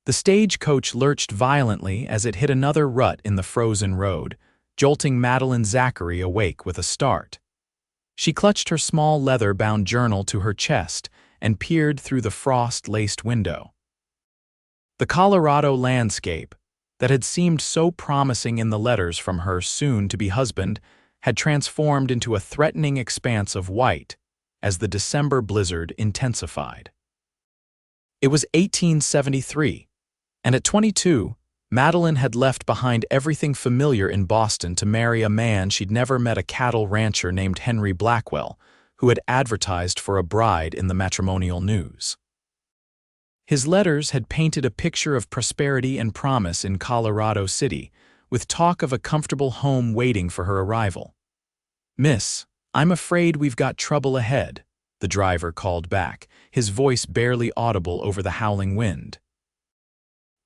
The stagecoach lurched violently as it hit another rut in the frozen road, jolting Madeline Zachary awake with a start. She clutched her small leather-bound journal to her chest and peered through the frost-laced window. The Colorado landscape, that had seemed so promising in the letters from her soon-to-be husband, had transformed into a threatening expanse of white as the December blizzard intensified. It was 1873, and at 22, Madeline had left behind everything familiar in Boston to marry a man she'd never met, a cattle rancher named Henry Blackwell, who had advertised for a bride in the matrimonial news. His letters had painted a picture of prosperity and promise in Colorado City, with talk of a comfortable home waiting for her arrival. "Miss, I'm afraid we've got trouble ahead," the driver called back, his voice barely audible over the howling wind.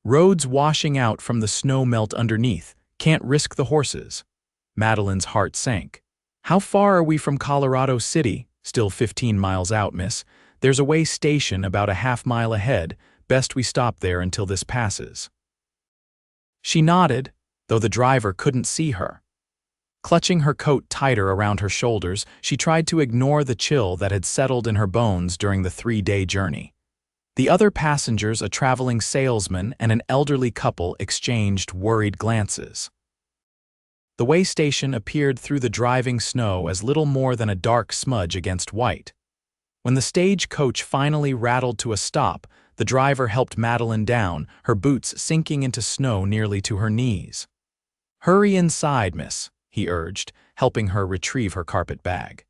"Roads washing out from the snow melt underneath. Can't risk the horses." Madeline's heart sank. "How far are we from Colorado City?" "Still 15 miles out, miss. There's a way station about a half-mile ahead. Best we stop there until this passes." She nodded, though the driver couldn't see her. Clutching her coat tighter around her shoulders, she tried to ignore the chill that had settled in her bones during the 3-day journey. The other passengers, a traveling salesman and an elderly couple, exchanged worried glances. The way station appeared through the driving snow as little more than a dark smudge against white. When the stagecoach finally rattled to a stop, the driver helped Madeline down, her boots sinking into snow nearly to her knees. "Hurry inside, miss," he urged, helping her retrieve her carpet bag.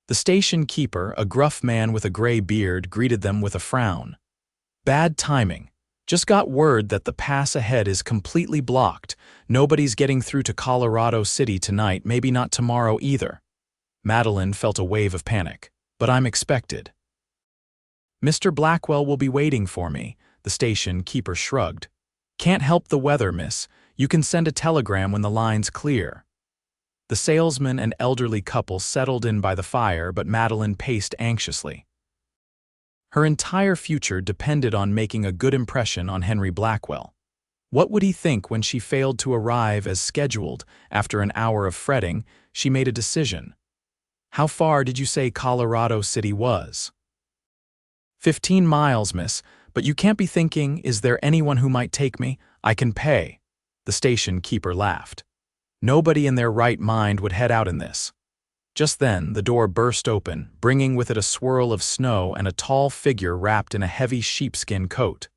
The station keeper, a gruff man with a gray beard, greeted them with a frown. "Bad timing. Just got word that the pass ahead is completely blocked. Nobody's getting through to Colorado City tonight, maybe not tomorrow either." Madeline felt a wave of panic. "But I'm expected." "Mr. Blackwell will be waiting for me," the station keeper shrugged. "Can't help the weather, miss. You can send a telegram when the line's clear." The salesman and elderly couple settled in by the fire, but Madeline paced anxiously. Her entire future depended on making a good impression on Henry Blackwell. What would he think when she failed to arrive as scheduled? After an hour of fretting, she made a decision. "How far did you say Colorado City was?" 15 miles, miss, but you can't be thinking, is there anyone who might take me? I can pay." The station keeper laughed. Nobody in their right mind would head out in this. Just then, the door burst open, bringing with it a swirl of snow and a tall figure wrapped in a heavy sheepskin coat.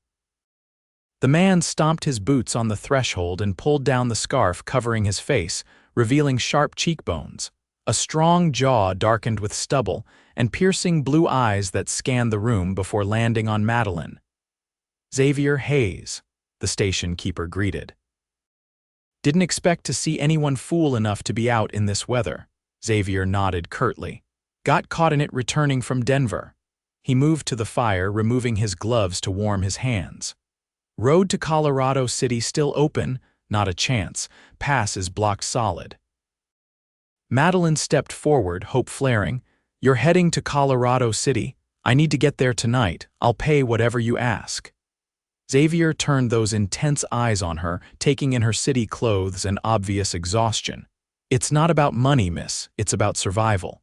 The man stomped his boots on the threshold and pulled down the scarf covering his face, revealing sharp cheekbones, a strong jaw darkened with stubble, and piercing blue eyes that scanned the room before landing on Madeline. "Xavier Hayes," the station keeper greeted. "Didn't expect to see anyone fool enough to be out in this weather." Xavier nodded curtly. "Got caught in it returning from Denver." He moved to the fire, removing his gloves to warm his hands. "Road to Colorado City still open?" "Not a chance. Pass is blocked solid." Madeline stepped forward, hope flaring. "You're heading to Colorado City? I need to get there tonight. I'll pay whatever you ask." Xavier turned those intense eyes on her, taking in her city clothes and obvious exhaustion. "It's not about money, miss. It's about survival."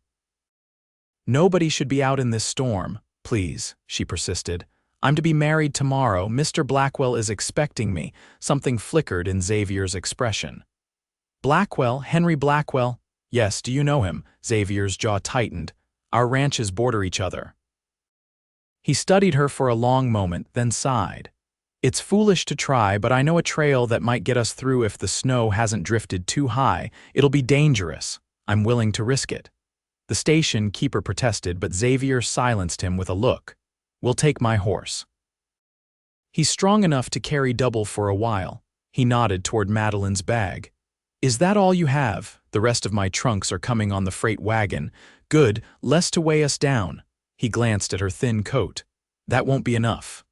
"Nobody should be out in this storm, please," she persisted. "I'm to be married tomorrow. Mr. Blackwell is expecting me." Something flickered in Xavier's expression. "Blackwell? Henry Blackwell?" "Yes, do you know him?" Xavier's jaw tightened. "Our ranches border each other." He studied her for a long moment, then sighed. "It's foolish to try, but I know a trail that might get us through if the snow hasn't drifted too high. It'll be dangerous. I'm willing to risk it." The station keeper protested, but Xavier silenced him with a look. "We'll take my horse. He's strong enough to carry double for a while." He nodded toward Madeline's bag. "Is that all you have?" "The rest of my trunks are coming on the freight wagon." "Good, less to weigh us down." He glanced at her thin coat. "That won't be enough."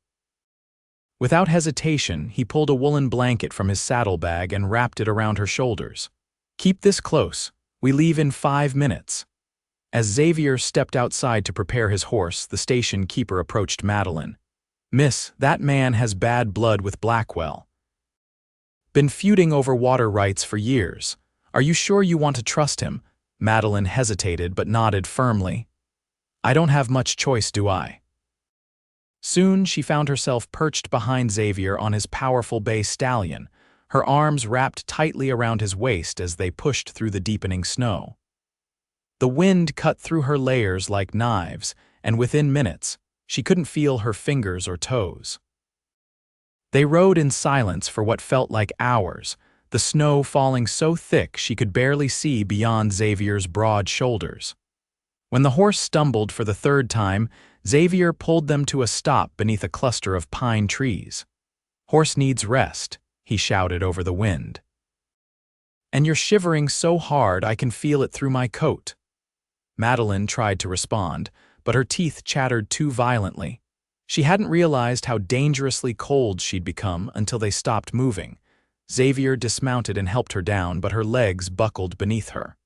Without hesitation, he pulled a woolen blanket from his saddlebag and wrapped it around her shoulders. "Keep this close. We leave in 5 minutes." As Xavier stepped outside to prepare his horse, the station keeper approached Madeline. Miss, that man has bad blood with Blackwell. Been feuding over water rights for years. Are you sure you want to trust him? Madeline hesitated but nodded firmly. I don't have much choice, do I? Soon she found herself perched behind Xavier on his powerful bay stallion, her arms wrapped tightly around his waist as they pushed through the deepening snow. The wind cut through her layers like knives, and within minutes, she couldn't feel her fingers or toes. They rode in silence for what felt like hours, the snow falling so thick she could barely see beyond Xavier's broad shoulders. When the horse stumbled for the third time, Xavier pulled them to a stop beneath a cluster of pine trees. "Horse needs rest," he shouted over the wind. "And you're shivering so hard I can feel it through my coat." Madeline tried to respond, but her teeth chattered too violently. She hadn't realized how dangerously cold she'd become until they stopped moving. Xavier dismounted and helped her down, but her legs buckled beneath her.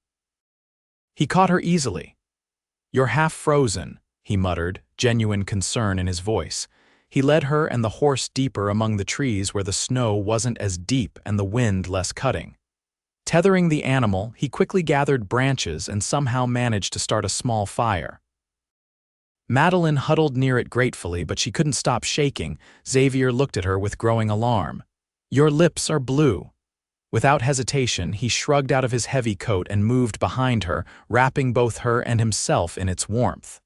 He caught her easily. "You're half frozen," he muttered, genuine concern in his voice. He led her and the horse deeper among the trees where the snow wasn't as deep and the wind less cutting. Tethering the animal, he quickly gathered branches and somehow managed to start a small fire. Madeline huddled near it gratefully, but she couldn't stop shaking. Xavier looked at her with growing alarm. "Your lips are blue." Without hesitation, he shrugged out of his heavy coat and moved behind her, wrapping both her and himself in its warmth.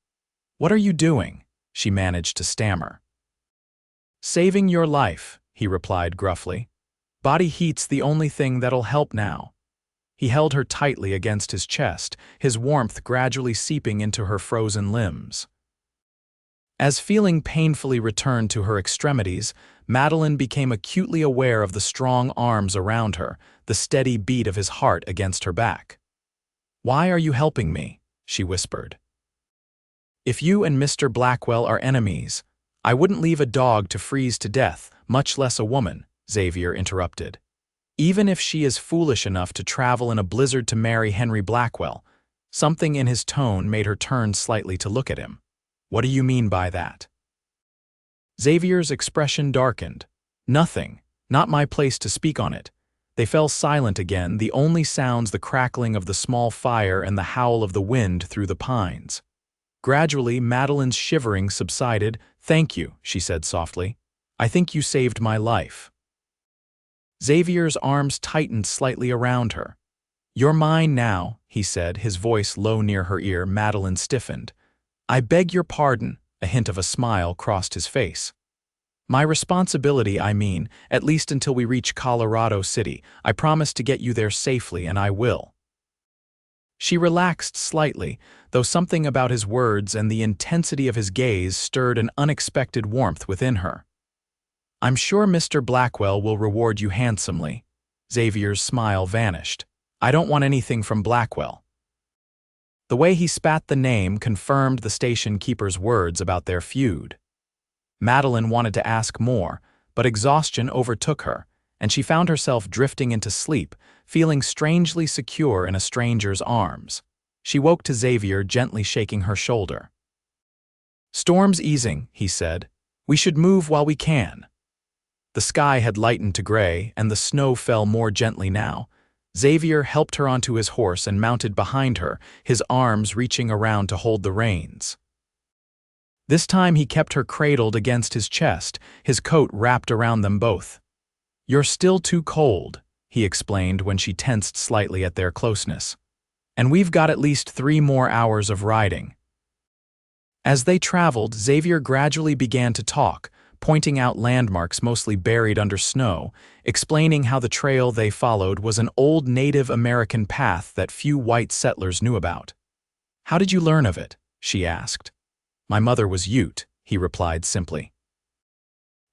"What are you doing?" she managed to stammer. "Saving your life," he replied gruffly. "Body heat's the only thing that'll help now." He held her tightly against his chest, his warmth gradually seeping into her frozen limbs. As feeling painfully returned to her extremities, Madeline became acutely aware of the strong arms around her, the steady beat of his heart against her back. "Why are you helping me?" she whispered. "If you and Mr. Blackwell are enemies, I wouldn't leave a dog to freeze to death, much less a woman," Xavier interrupted. "Even if she is foolish enough to travel in a blizzard to marry Henry Blackwell." Something in his tone made her turn slightly to look at him. "What do you mean by that?" Xavier's expression darkened. "Nothing. Not my place to speak on it." They fell silent again, the only sounds the crackling of the small fire and the howl of the wind through the pines. Gradually, Madeline's shivering subsided. "Thank you," she said softly. "I think you saved my life." Xavier's arms tightened slightly around her. "You're mine now," he said, his voice low near her ear. Madeline stiffened. "I beg your pardon," a hint of a smile crossed his face. "My responsibility, I mean, at least until we reach Colorado City. I promise to get you there safely, and I will." She relaxed slightly, though something about his words and the intensity of his gaze stirred an unexpected warmth within her. "I'm sure Mr. Blackwell will reward you handsomely." Xavier's smile vanished. "I don't want anything from Blackwell." The way he spat the name confirmed the station keeper's words about their feud. Madeline wanted to ask more, but exhaustion overtook her, and she found herself drifting into sleep, feeling strangely secure in a stranger's arms. She woke to Xavier gently shaking her shoulder. "Storm's easing," he said. "We should move while we can." The sky had lightened to gray, and the snow fell more gently now. Xavier helped her onto his horse and mounted behind her, his arms reaching around to hold the reins. This time he kept her cradled against his chest, his coat wrapped around them both. "You're still too cold," he explained when she tensed slightly at their closeness. "And we've got at least 3 more hours of riding." As they traveled, Xavier gradually began to talk, pointing out landmarks mostly buried under snow, explaining how the trail they followed was an old Native American path that few white settlers knew about. "How did you learn of it?" she asked. "My mother was Ute," he replied simply.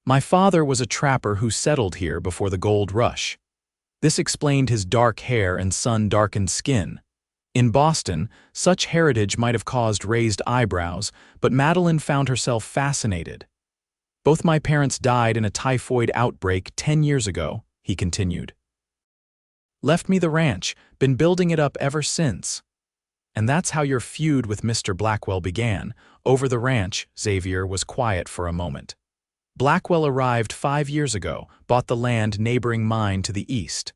"My father was a trapper who settled here before the gold rush." This explained his dark hair and sun-darkened skin. In Boston, such heritage might have caused raised eyebrows, but Madeline found herself fascinated. "Both my parents died in a typhoid outbreak 10 years ago," he continued. "Left me the ranch, been building it up ever since." "And that's how your feud with Mr. Blackwell began, over the ranch." Xavier was quiet for a moment. Blackwell arrived 5 years ago, bought the land neighboring mine to the east.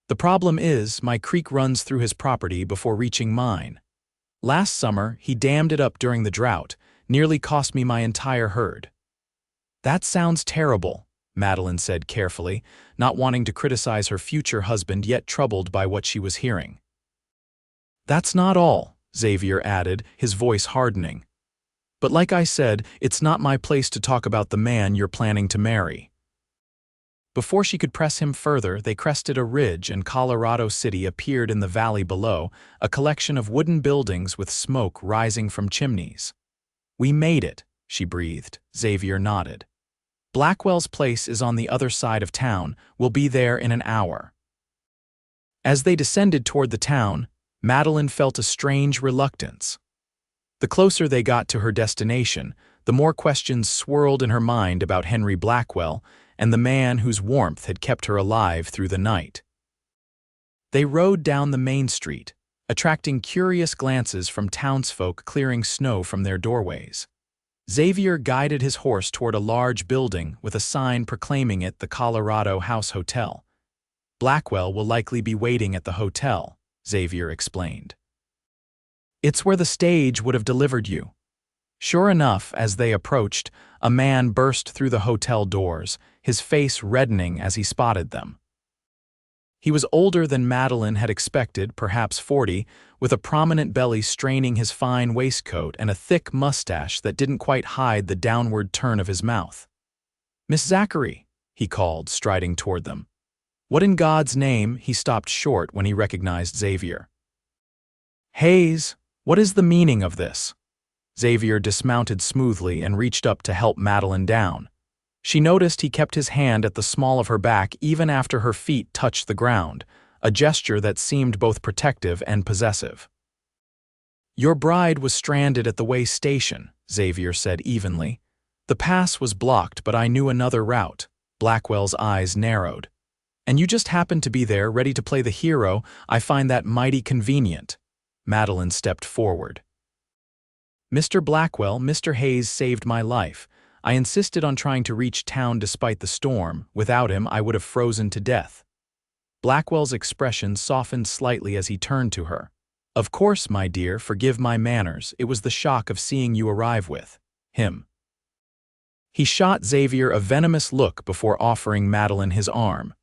The problem is, my creek runs through his property before reaching mine. Last summer, he dammed it up during the drought, nearly cost me my entire herd. That sounds terrible, Madeline said carefully, not wanting to criticize her future husband yet troubled by what she was hearing. That's not all, Xavier added, his voice hardening. But like I said, it's not my place to talk about the man you're planning to marry. Before she could press him further, they crested a ridge and Colorado City appeared in the valley below, a collection of wooden buildings with smoke rising from chimneys. We made it, she breathed. Xavier nodded. Blackwell's place is on the other side of town. We'll be there in an hour. As they descended toward the town, Madeline felt a strange reluctance. The closer they got to her destination, the more questions swirled in her mind about Henry Blackwell and the man whose warmth had kept her alive through the night. They rode down the main street, attracting curious glances from townsfolk clearing snow from their doorways. Xavier guided his horse toward a large building with a sign proclaiming it the Colorado House Hotel. Blackwell will likely be waiting at the hotel, Xavier explained. It's where the stage would have delivered you. Sure enough, as they approached, a man burst through the hotel doors, his face reddening as he spotted them. He was older than Madeline had expected, perhaps 40, with a prominent belly straining his fine waistcoat and a thick mustache that didn't quite hide the downward turn of his mouth. "Miss Zachary," he called, striding toward them. What in God's name? He stopped short when he recognized Xavier. "Hayes, what is the meaning of this?" Xavier dismounted smoothly and reached up to help Madeline down. She noticed he kept his hand at the small of her back even after her feet touched the ground, a gesture that seemed both protective and possessive. "Your bride was stranded at the way station," Xavier said evenly. "The pass was blocked, but I knew another route." Blackwell's eyes narrowed. "And you just happened to be there, ready to play the hero. I find that mighty convenient." Madeline stepped forward. "Mr. Blackwell, Mr. Hayes saved my life. I insisted on trying to reach town despite the storm. Without him, I would have frozen to death." Blackwell's expression softened slightly as he turned to her. "Of course, my dear, forgive my manners. It was the shock of seeing you arrive with him." He shot Xavier a venomous look before offering Madeline his arm.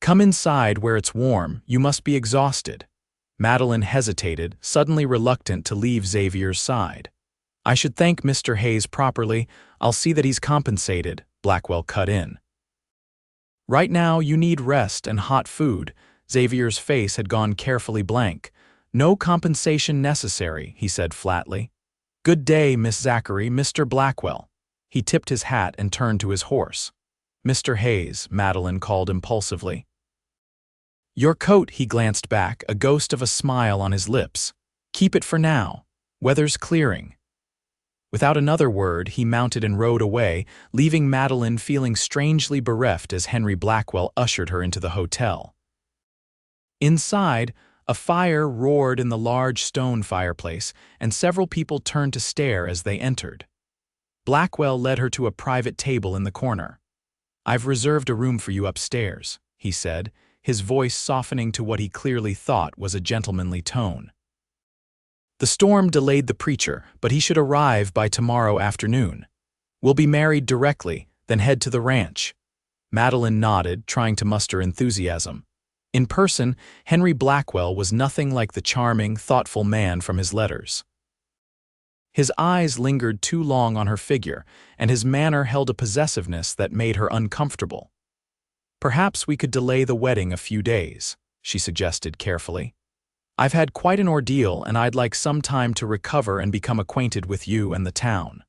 "Come inside where it's warm. You must be exhausted." Madeline hesitated, suddenly reluctant to leave Xavier's side. "I should thank Mr. Hayes properly. I'll see that he's compensated," Blackwell cut in. "Right now, you need rest and hot food." Xavier's face had gone carefully blank. "No compensation necessary," he said flatly. "Good day, Miss Zachary, Mr. Blackwell." He tipped his hat and turned to his horse. "Mr. Hayes," Madeline called impulsively. "Your coat," he glanced back, a ghost of a smile on his lips. "Keep it for now. Weather's clearing." Without another word, he mounted and rode away, leaving Madeline feeling strangely bereft as Henry Blackwell ushered her into the hotel. Inside, a fire roared in the large stone fireplace, and several people turned to stare as they entered. Blackwell led her to a private table in the corner. "I've reserved a room for you upstairs," he said, his voice softening to what he clearly thought was a gentlemanly tone. "The storm delayed the preacher, but he should arrive by tomorrow afternoon. We'll be married directly, then head to the ranch." Madeline nodded, trying to muster enthusiasm. In person, Henry Blackwell was nothing like the charming, thoughtful man from his letters. His eyes lingered too long on her figure, and his manner held a possessiveness that made her uncomfortable. "Perhaps we could delay the wedding a few days," she suggested carefully. "I've had quite an ordeal, and I'd like some time to recover and become acquainted with you and the town."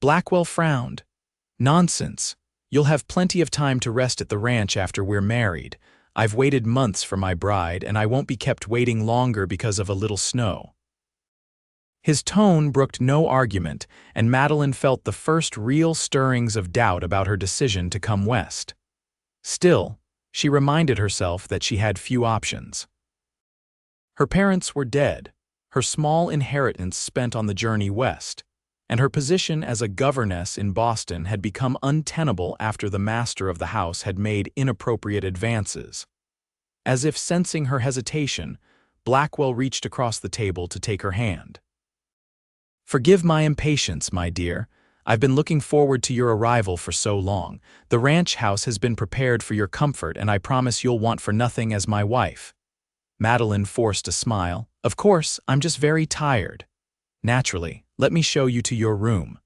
Blackwell frowned. "Nonsense. You'll have plenty of time to rest at the ranch after we're married. I've waited months for my bride, and I won't be kept waiting longer because of a little snow." His tone brooked no argument, and Madeline felt the first real stirrings of doubt about her decision to come west. Still, she reminded herself that she had few options. Her parents were dead, her small inheritance spent on the journey west. and her position as a governess in Boston had become untenable after the master of the house had made inappropriate advances. As if sensing her hesitation, Blackwell reached across the table to take her hand. "Forgive my impatience, my dear. I've been looking forward to your arrival for so long. The ranch house has been prepared for your comfort, and I promise you'll want for nothing as my wife." Madeline forced a smile. "Of course, I'm just very tired." "Naturally. Let me show you to your room."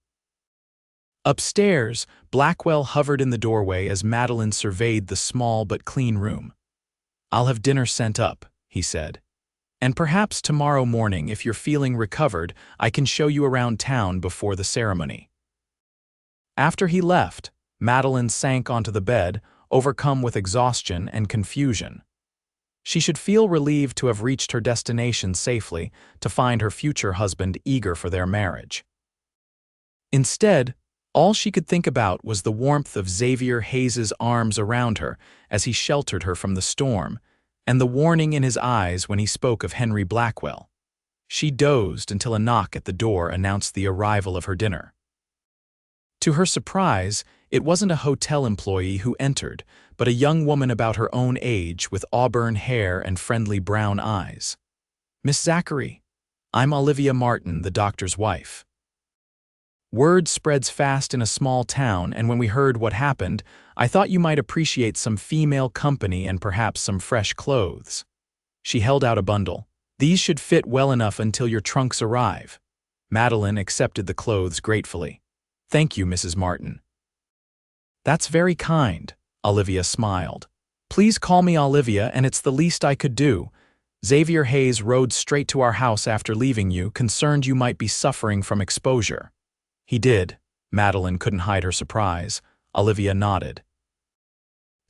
Upstairs, Blackwell hovered in the doorway as Madeline surveyed the small but clean room. "I'll have dinner sent up," he said. "And perhaps tomorrow morning, if you're feeling recovered, I can show you around town before the ceremony." After he left, Madeline sank onto the bed, overcome with exhaustion and confusion. She should feel relieved to have reached her destination safely, to find her future husband eager for their marriage. Instead, all she could think about was the warmth of Xavier Hayes's arms around her as he sheltered her from the storm, and the warning in his eyes when he spoke of Henry Blackwell. She dozed until a knock at the door announced the arrival of her dinner. To her surprise, it wasn't a hotel employee who entered, but a young woman about her own age with auburn hair and friendly brown eyes. "Miss Zachary, I'm Olivia Martin, the doctor's wife." Word spreads fast in a small town, and when we heard what happened, I thought you might appreciate some female company and perhaps some fresh clothes. She held out a bundle. "These should fit well enough until your trunks arrive." Madeline accepted the clothes gratefully. "Thank you, Mrs. Martin." "That's very kind," Olivia smiled. "Please call me Olivia, and it's the least I could do. Xavier Hayes rode straight to our house after leaving you, concerned you might be suffering from exposure." "He did." Madeline couldn't hide her surprise. Olivia nodded.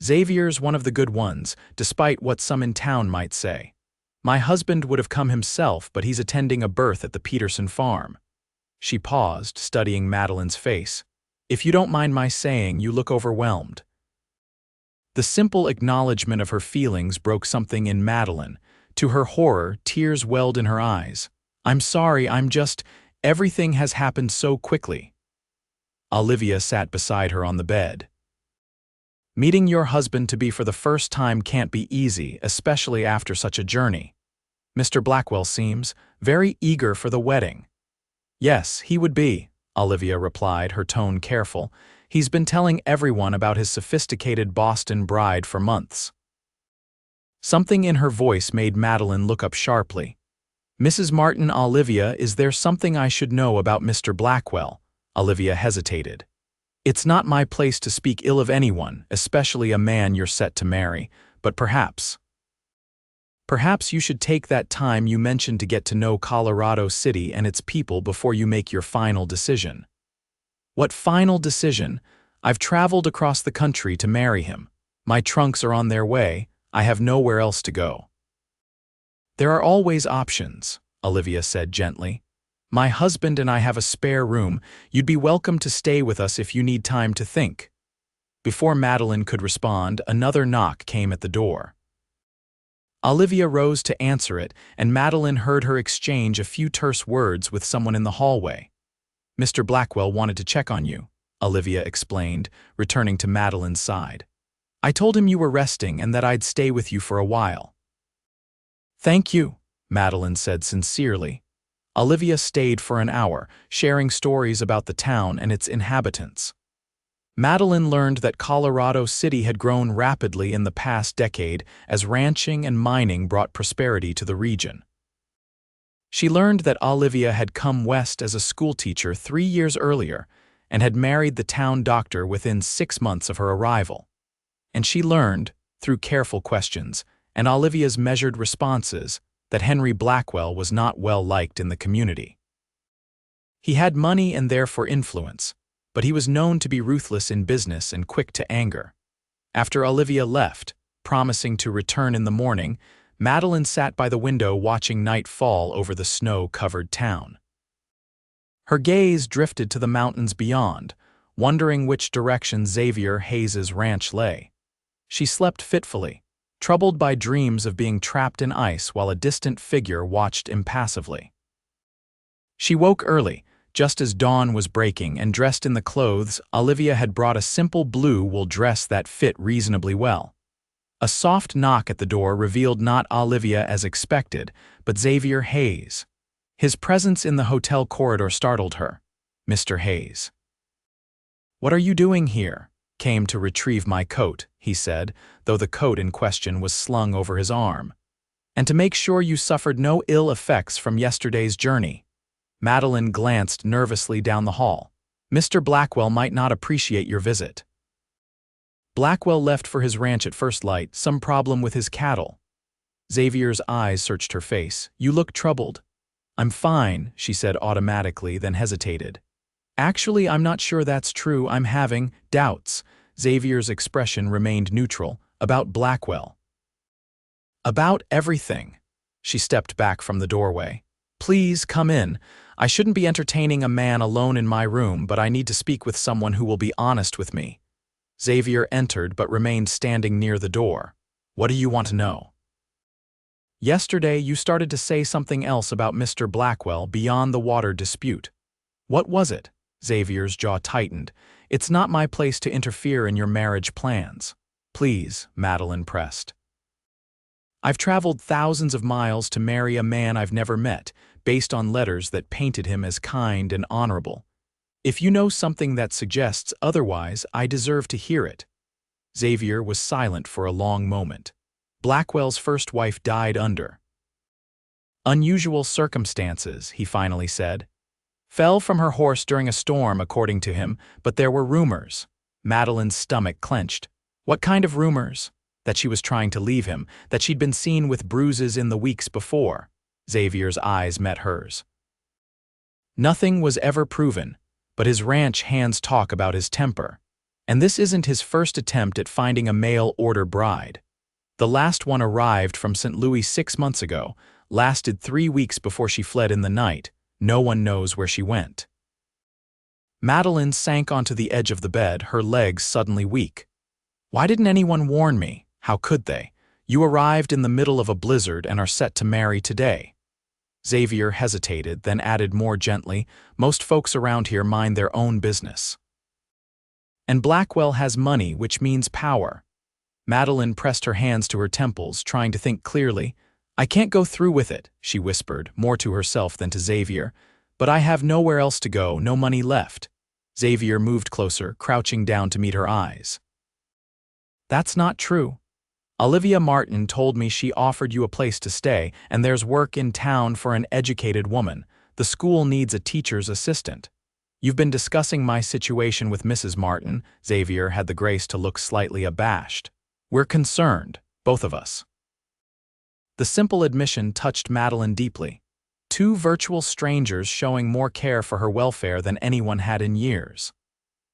"Xavier's one of the good ones, despite what some in town might say. My husband would have come himself, but he's attending a birth at the Peterson farm." She paused, studying Madeline's face. "If you don't mind my saying, you look overwhelmed." The simple acknowledgement of her feelings broke something in Madeline. To her horror, tears welled in her eyes. "I'm sorry, everything has happened so quickly." Olivia sat beside her on the bed. "Meeting your husband-to-be for the first time can't be easy, especially after such a journey. Mr. Blackwell seems very eager for the wedding." "Yes, he would be," Olivia replied, her tone careful. "He's been telling everyone about his sophisticated Boston bride for months." Something in her voice made Madeline look up sharply. "Mrs. Martin, Olivia, is there something I should know about Mr. Blackwell?" Olivia hesitated. "It's not my place to speak ill of anyone, especially a man you're set to marry, but perhaps you should take that time you mentioned to get to know Colorado City and its people before you make your final decision." "What final decision? I've traveled across the country to marry him. My trunks are on their way. I have nowhere else to go." "There are always options," Olivia said gently. "My husband and I have a spare room. You'd be welcome to stay with us if you need time to think." Before Madeline could respond, another knock came at the door. Olivia rose to answer it, and Madeline heard her exchange a few terse words with someone in the hallway. "Mr. Blackwell wanted to check on you," Olivia explained, returning to Madeline's side. "I told him you were resting and that I'd stay with you for a while." "Thank you," Madeline said sincerely. Olivia stayed for an hour, sharing stories about the town and its inhabitants. Madeline learned that Colorado City had grown rapidly in the past decade as ranching and mining brought prosperity to the region. She learned that Olivia had come west as a schoolteacher 3 years earlier and had married the town doctor within 6 months of her arrival. And she learned, through careful questions and Olivia's measured responses, that Henry Blackwell was not well liked in the community. He had money and therefore influence, but he was known to be ruthless in business and quick to anger. After Olivia left, promising to return in the morning, Madeline sat by the window watching night fall over the snow-covered town. Her gaze drifted to the mountains beyond, wondering which direction Xavier Hayes's ranch lay. She slept fitfully, troubled by dreams of being trapped in ice while a distant figure watched impassively. She woke early, Just as dawn was breaking and dressed in the clothes, Olivia had brought a simple blue wool dress that fit reasonably well. A soft knock at the door revealed not Olivia as expected, but Xavier Hayes. His presence in the hotel corridor startled her. "Mr. Hayes." "What are you doing here?" "Came to retrieve my coat," he said, though the coat in question was slung over his arm. "And to make sure you suffered no ill effects from yesterday's journey." Madeline glanced nervously down the hall. "Mr. Blackwell might not appreciate your visit." "Blackwell left for his ranch at first light, some problem with his cattle." Xavier's eyes searched her face. "You look troubled." "I'm fine," she said automatically, then hesitated. "Actually, I'm not sure that's true. I'm having doubts." Xavier's expression remained neutral. "About Blackwell." "About everything." She stepped back from the doorway. "Please come in. I shouldn't be entertaining a man alone in my room, but I need to speak with someone who will be honest with me." Xavier entered but remained standing near the door. "What do you want to know?" "Yesterday you started to say something else about Mr. Blackwell beyond the water dispute. What was it?" Xavier's jaw tightened. "It's not my place to interfere in your marriage plans." "Please," Madeline pressed. "I've traveled thousands of miles to marry a man I've never met, based on letters that painted him as kind and honorable. If you know something that suggests otherwise, I deserve to hear it." Xavier was silent for a long moment. "Blackwell's first wife died under unusual circumstances," he finally said. "Fell from her horse during a storm, according to him, but there were rumors." Madeline's stomach clenched. "What kind of rumors?" "That she was trying to leave him, that she'd been seen with bruises in the weeks before." Xavier's eyes met hers. "Nothing was ever proven, but his ranch hands talk about his temper. And this isn't his first attempt at finding a mail-order bride. The last one arrived from St. Louis 6 months ago, lasted 3 weeks before she fled in the night. No one knows where she went." Madeline sank onto the edge of the bed, her legs suddenly weak. "Why didn't anyone warn me? How could they? You arrived in the middle of a blizzard and are set to marry today." Xavier hesitated, then added more gently, "Most folks around here mind their own business. And Blackwell has money, which means power." Madeline pressed her hands to her temples, trying to think clearly. "I can't go through with it," she whispered, more to herself than to Xavier. "But I have nowhere else to go, no money left." Xavier moved closer, crouching down to meet her eyes. "That's not true. Olivia Martin told me she offered you a place to stay, and there's work in town for an educated woman. The school needs a teacher's assistant. You've been discussing my situation with Mrs. Martin." Xavier had the grace to look slightly abashed. "We're concerned, both of us." The simple admission touched Madeline deeply. Two virtual strangers showing more care for her welfare than anyone had in years.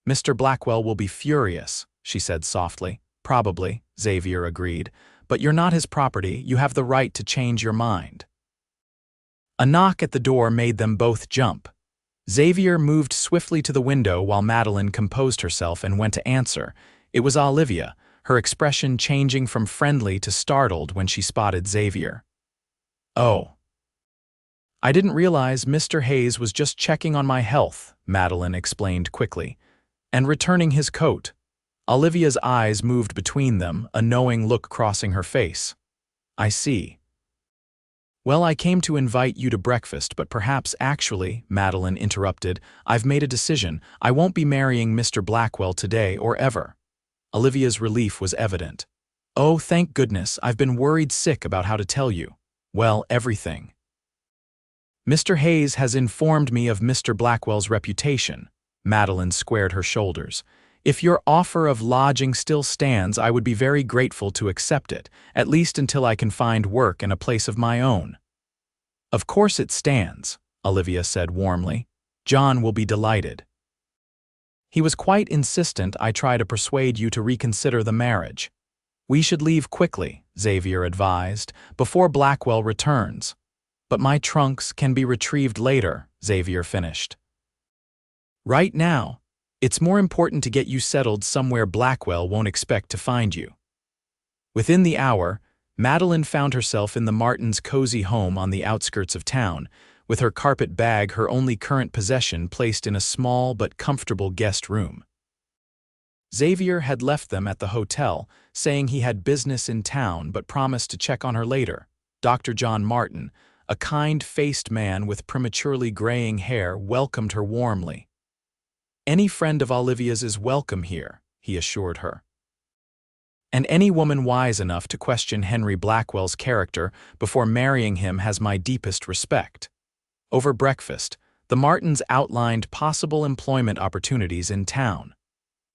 "Mr. Blackwell will be furious," she said softly. "Probably," Xavier agreed. "But you're not his property. You have the right to change your mind." A knock at the door made them both jump. Xavier moved swiftly to the window while Madeline composed herself and went to answer. It was Olivia, her expression changing from friendly to startled when she spotted Xavier. "Oh. I didn't realize Mr. Hayes was just checking on my health," Madeline explained quickly. "And returning his coat." Olivia's eyes moved between them, a knowing look crossing her face. "I see. Well, I came to invite you to breakfast, but perhaps actually," Madeline interrupted, "I've made a decision. I won't be marrying Mr. Blackwell today or ever." Olivia's relief was evident. "Oh, thank goodness, I've been worried sick about how to tell you." "Well, everything. Mr. Hayes has informed me of Mr. Blackwell's reputation." Madeline squared her shoulders. "If your offer of lodging still stands, I would be very grateful to accept it, at least until I can find work and a place of my own." "Of course it stands," Olivia said warmly. "John will be delighted. He was quite insistent I try to persuade you to reconsider the marriage." "We should leave quickly," Xavier advised, "before Blackwell returns." "But my trunks can be retrieved later," Xavier finished. "Right now. It's more important to get you settled somewhere Blackwell won't expect to find you." Within the hour, Madeline found herself in the Martins' cozy home on the outskirts of town, with her carpet bag, her only current possession, placed in a small but comfortable guest room. Xavier had left them at the hotel, saying he had business in town but promised to check on her later. Dr. John Martin, a kind-faced man with prematurely graying hair, welcomed her warmly. "Any friend of Olivia's is welcome here," he assured her. "And any woman wise enough to question Henry Blackwell's character before marrying him has my deepest respect." Over breakfast, the Martins outlined possible employment opportunities in town.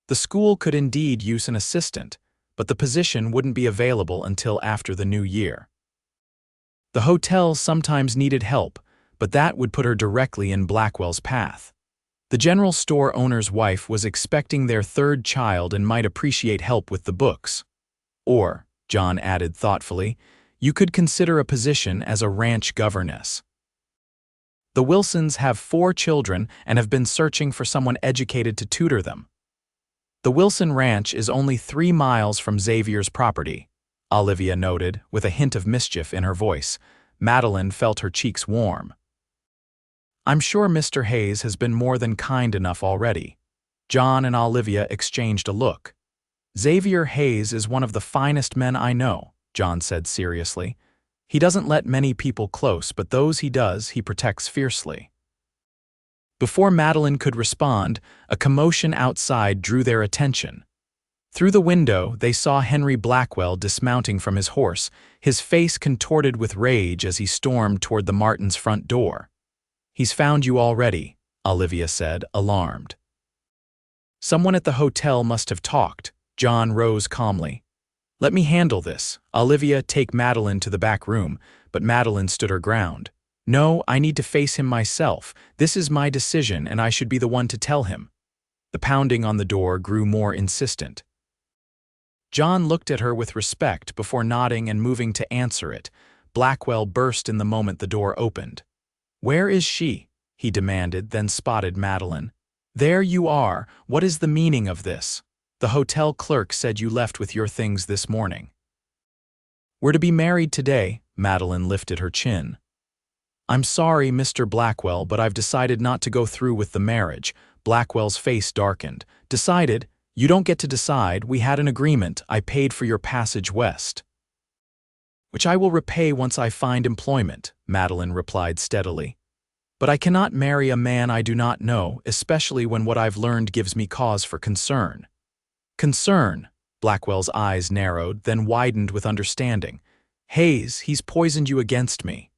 The school could indeed use an assistant, but the position wouldn't be available until after the new year. The hotel sometimes needed help, but that would put her directly in Blackwell's path. The general store owner's wife was expecting their third child and might appreciate help with the books. Or, John added thoughtfully, you could consider a position as a ranch governess. The Wilsons have 4 children and have been searching for someone educated to tutor them. The Wilson Ranch is only 3 miles from Xavier's property, Olivia noted, with a hint of mischief in her voice. Madeline felt her cheeks warm. "I'm sure Mr. Hayes has been more than kind enough already." John and Olivia exchanged a look. "Xavier Hayes is one of the finest men I know," John said seriously. "He doesn't let many people close, but those he does, he protects fiercely." Before Madeline could respond, a commotion outside drew their attention. Through the window, they saw Henry Blackwell dismounting from his horse, his face contorted with rage as he stormed toward the Martins' front door. "He's found you already," Olivia said, alarmed. "Someone at the hotel must have talked." John rose calmly. "Let me handle this. Olivia, take Madeline to the back room," but Madeline stood her ground. "No, I need to face him myself. This is my decision, and I should be the one to tell him." The pounding on the door grew more insistent. John looked at her with respect before nodding and moving to answer it. Blackwell burst in the moment the door opened. "Where is she?" he demanded, then spotted Madeline. "There you are. What is the meaning of this? The hotel clerk said you left with your things this morning." "We're to be married today," Madeline lifted her chin. "I'm sorry, Mr. Blackwell, but I've decided not to go through with the marriage." Blackwell's face darkened. "Decided? You don't get to decide. We had an agreement. I paid for your passage west." "Which I will repay once I find employment," Madeline replied steadily. "But I cannot marry a man I do not know, especially when what I've learned gives me cause for concern." "Concern?" Blackwell's eyes narrowed, then widened with understanding. "Hayes, he's poisoned you against me."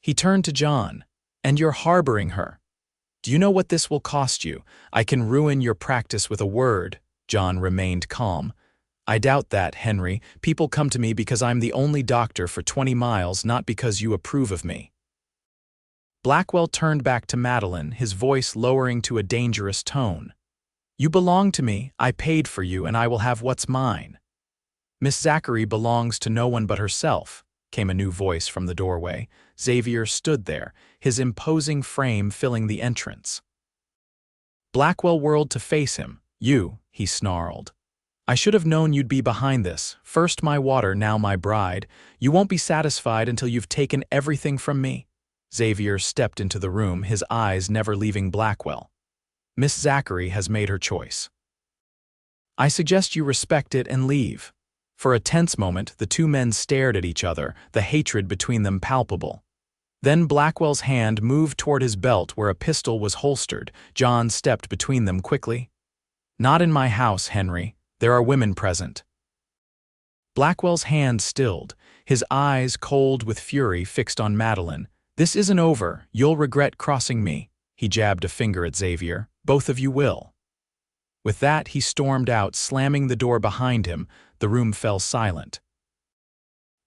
He turned to John. "And you're harboring her. Do you know what this will cost you? I can ruin your practice with a word." John remained calm. "I doubt that, Henry. People come to me because I'm the only doctor for 20 miles, not because you approve of me." Blackwell turned back to Madeline, his voice lowering to a dangerous tone. "You belong to me, I paid for you, and I will have what's mine." "Miss Zachary belongs to no one but herself," came a new voice from the doorway. Xavier stood there, his imposing frame filling the entrance. Blackwell whirled to face him. "You," he snarled. "I should have known you'd be behind this. First my water, now my bride. You won't be satisfied until you've taken everything from me." Xavier stepped into the room, his eyes never leaving Blackwell. "Miss Zachary has made her choice. I suggest you respect it and leave." For a tense moment, the two men stared at each other, the hatred between them palpable. Then Blackwell's hand moved toward his belt where a pistol was holstered. John stepped between them quickly. "Not in my house, Henry. There are women present." Blackwell's hand stilled, his eyes cold with fury fixed on Madeline. "This isn't over. You'll regret crossing me." He jabbed a finger at Xavier. "Both of you will." With that, he stormed out, slamming the door behind him. The room fell silent.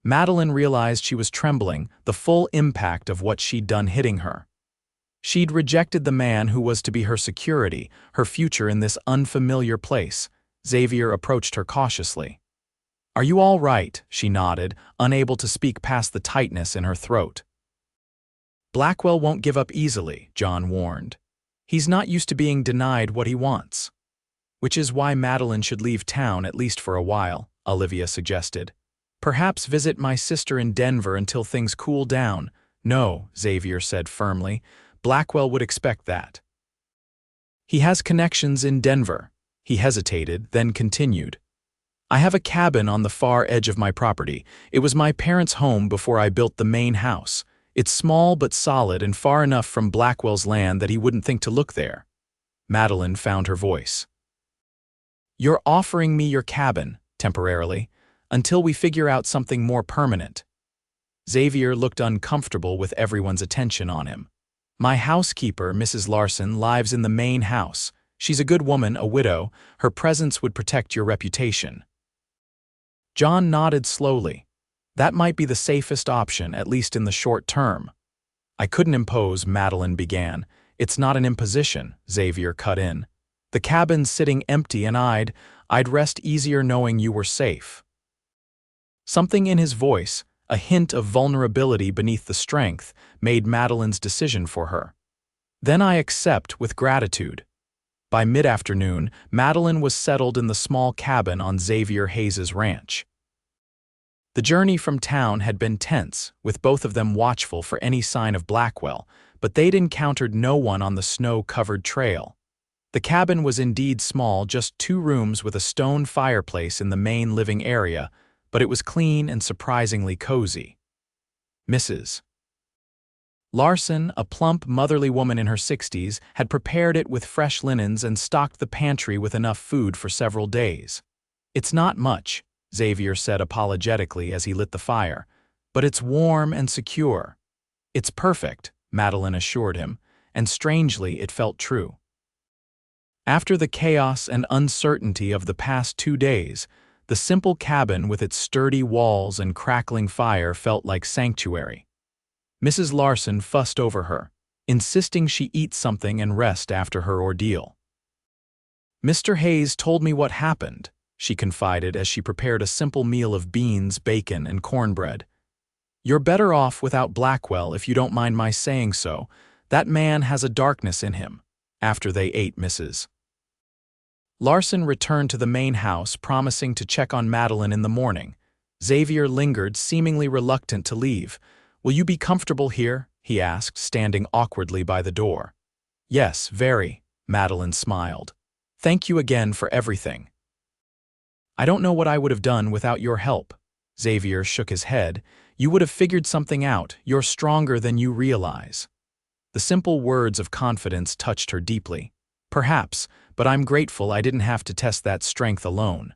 Madeline realized she was trembling, the full impact of what she'd done hitting her. She'd rejected the man who was to be her security, her future in this unfamiliar place. Xavier approached her cautiously. "Are you all right?" she nodded, unable to speak past the tightness in her throat. "Blackwell won't give up easily," John warned. "He's not used to being denied what he wants." "Which is why Madeline should leave town, at least for a while," Olivia suggested. "Perhaps visit my sister in Denver until things cool down." No, Xavier said firmly. Blackwell would expect that. He has connections in Denver. He hesitated, then continued. I have a cabin on the far edge of my property. It was my parents' home before I built the main house. It's small but solid and far enough from Blackwell's land that he wouldn't think to look there. Madeline found her voice. You're offering me your cabin, temporarily, until we figure out something more permanent. Xavier looked uncomfortable with everyone's attention on him. My housekeeper, Mrs. Larson, lives in the main house. She's a good woman, a widow. Her presence would protect your reputation. John nodded slowly. That might be the safest option, at least in the short term. I couldn't impose, Madeline began. It's not an imposition, Xavier cut in. The cabin's sitting empty and I'd rest easier knowing you were safe. Something in his voice, a hint of vulnerability beneath the strength, made Madeline's decision for her. Then I accept with gratitude. By mid-afternoon, Madeline was settled in the small cabin on Xavier Hayes's ranch. The journey from town had been tense, with both of them watchful for any sign of Blackwell, but they'd encountered no one on the snow-covered trail. The cabin was indeed small, just 2 rooms with a stone fireplace in the main living area, but it was clean and surprisingly cozy. Mrs. Larson, a plump, motherly woman in her 60s, had prepared it with fresh linens and stocked the pantry with enough food for several days. It's not much, Xavier said apologetically as he lit the fire, but it's warm and secure. It's perfect, Madeline assured him, and strangely it felt true. After the chaos and uncertainty of the past 2 days, the simple cabin with its sturdy walls and crackling fire felt like sanctuary. Mrs. Larson fussed over her, insisting she eat something and rest after her ordeal. Mr. Hayes told me what happened, she confided as she prepared a simple meal of beans, bacon, and cornbread. You're better off without Blackwell, if you don't mind my saying so. That man has a darkness in him. After they ate, Mrs. Larson returned to the main house, promising to check on Madeline in the morning. Xavier lingered, seemingly reluctant to leave. Will you be comfortable here? He asked, standing awkwardly by the door. Yes, very, Madeline smiled. Thank you again for everything. I don't know what I would have done without your help. Xavier shook his head. You would have figured something out. You're stronger than you realize. The simple words of confidence touched her deeply. Perhaps, but I'm grateful I didn't have to test that strength alone.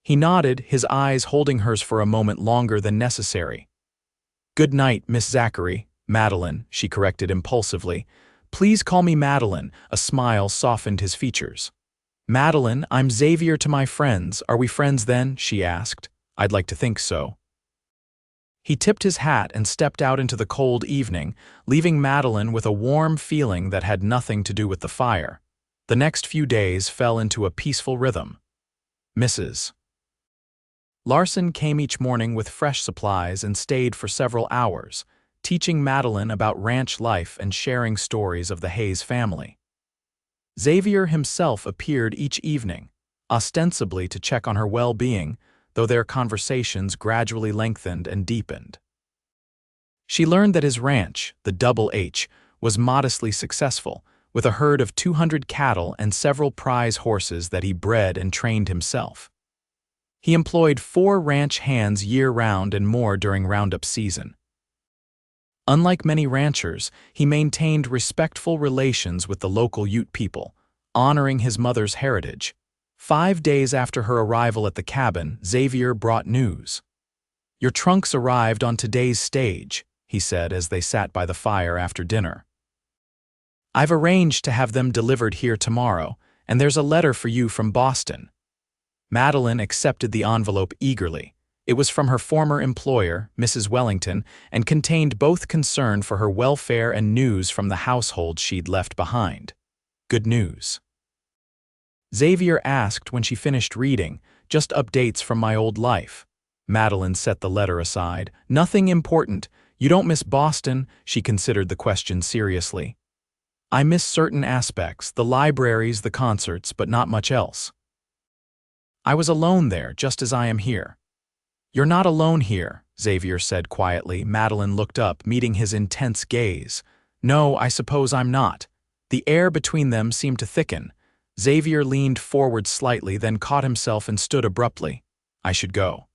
He nodded, his eyes holding hers for a moment longer than necessary. Good night, Miss Zachary. Madeline, she corrected impulsively. Please call me Madeline. A smile softened his features. Madeline, I'm Xavier to my friends. Are we friends then? She asked. I'd like to think so. He tipped his hat and stepped out into the cold evening, leaving Madeline with a warm feeling that had nothing to do with the fire. The next few days fell into a peaceful rhythm. Mrs. Larson came each morning with fresh supplies and stayed for several hours, teaching Madeline about ranch life and sharing stories of the Hayes family. Xavier himself appeared each evening, ostensibly to check on her well-being, though their conversations gradually lengthened and deepened. She learned that his ranch, the Double H, was modestly successful, with a herd of 200 cattle and several prize horses that he bred and trained himself. He employed 4 ranch hands year-round and more during roundup season. Unlike many ranchers, he maintained respectful relations with the local Ute people, honoring his mother's heritage. 5 days after her arrival at the cabin, Xavier brought news. Your trunks arrived on today's stage, he said as they sat by the fire after dinner. I've arranged to have them delivered here tomorrow, and there's a letter for you from Boston. Madeline accepted the envelope eagerly. It was from her former employer, Mrs. Wellington, and contained both concern for her welfare and news from the household she'd left behind. Good news. Xavier asked when she finished reading, just updates from my old life. Madeline set the letter aside. Nothing important. You don't miss Boston? She considered the question seriously. I miss certain aspects, the libraries, the concerts, but not much else. I was alone there, just as I am here. You're not alone here, Xavier said quietly. Madeline looked up, meeting his intense gaze. No, I suppose I'm not. The air between them seemed to thicken. Xavier leaned forward slightly, then caught himself and stood abruptly. I should go.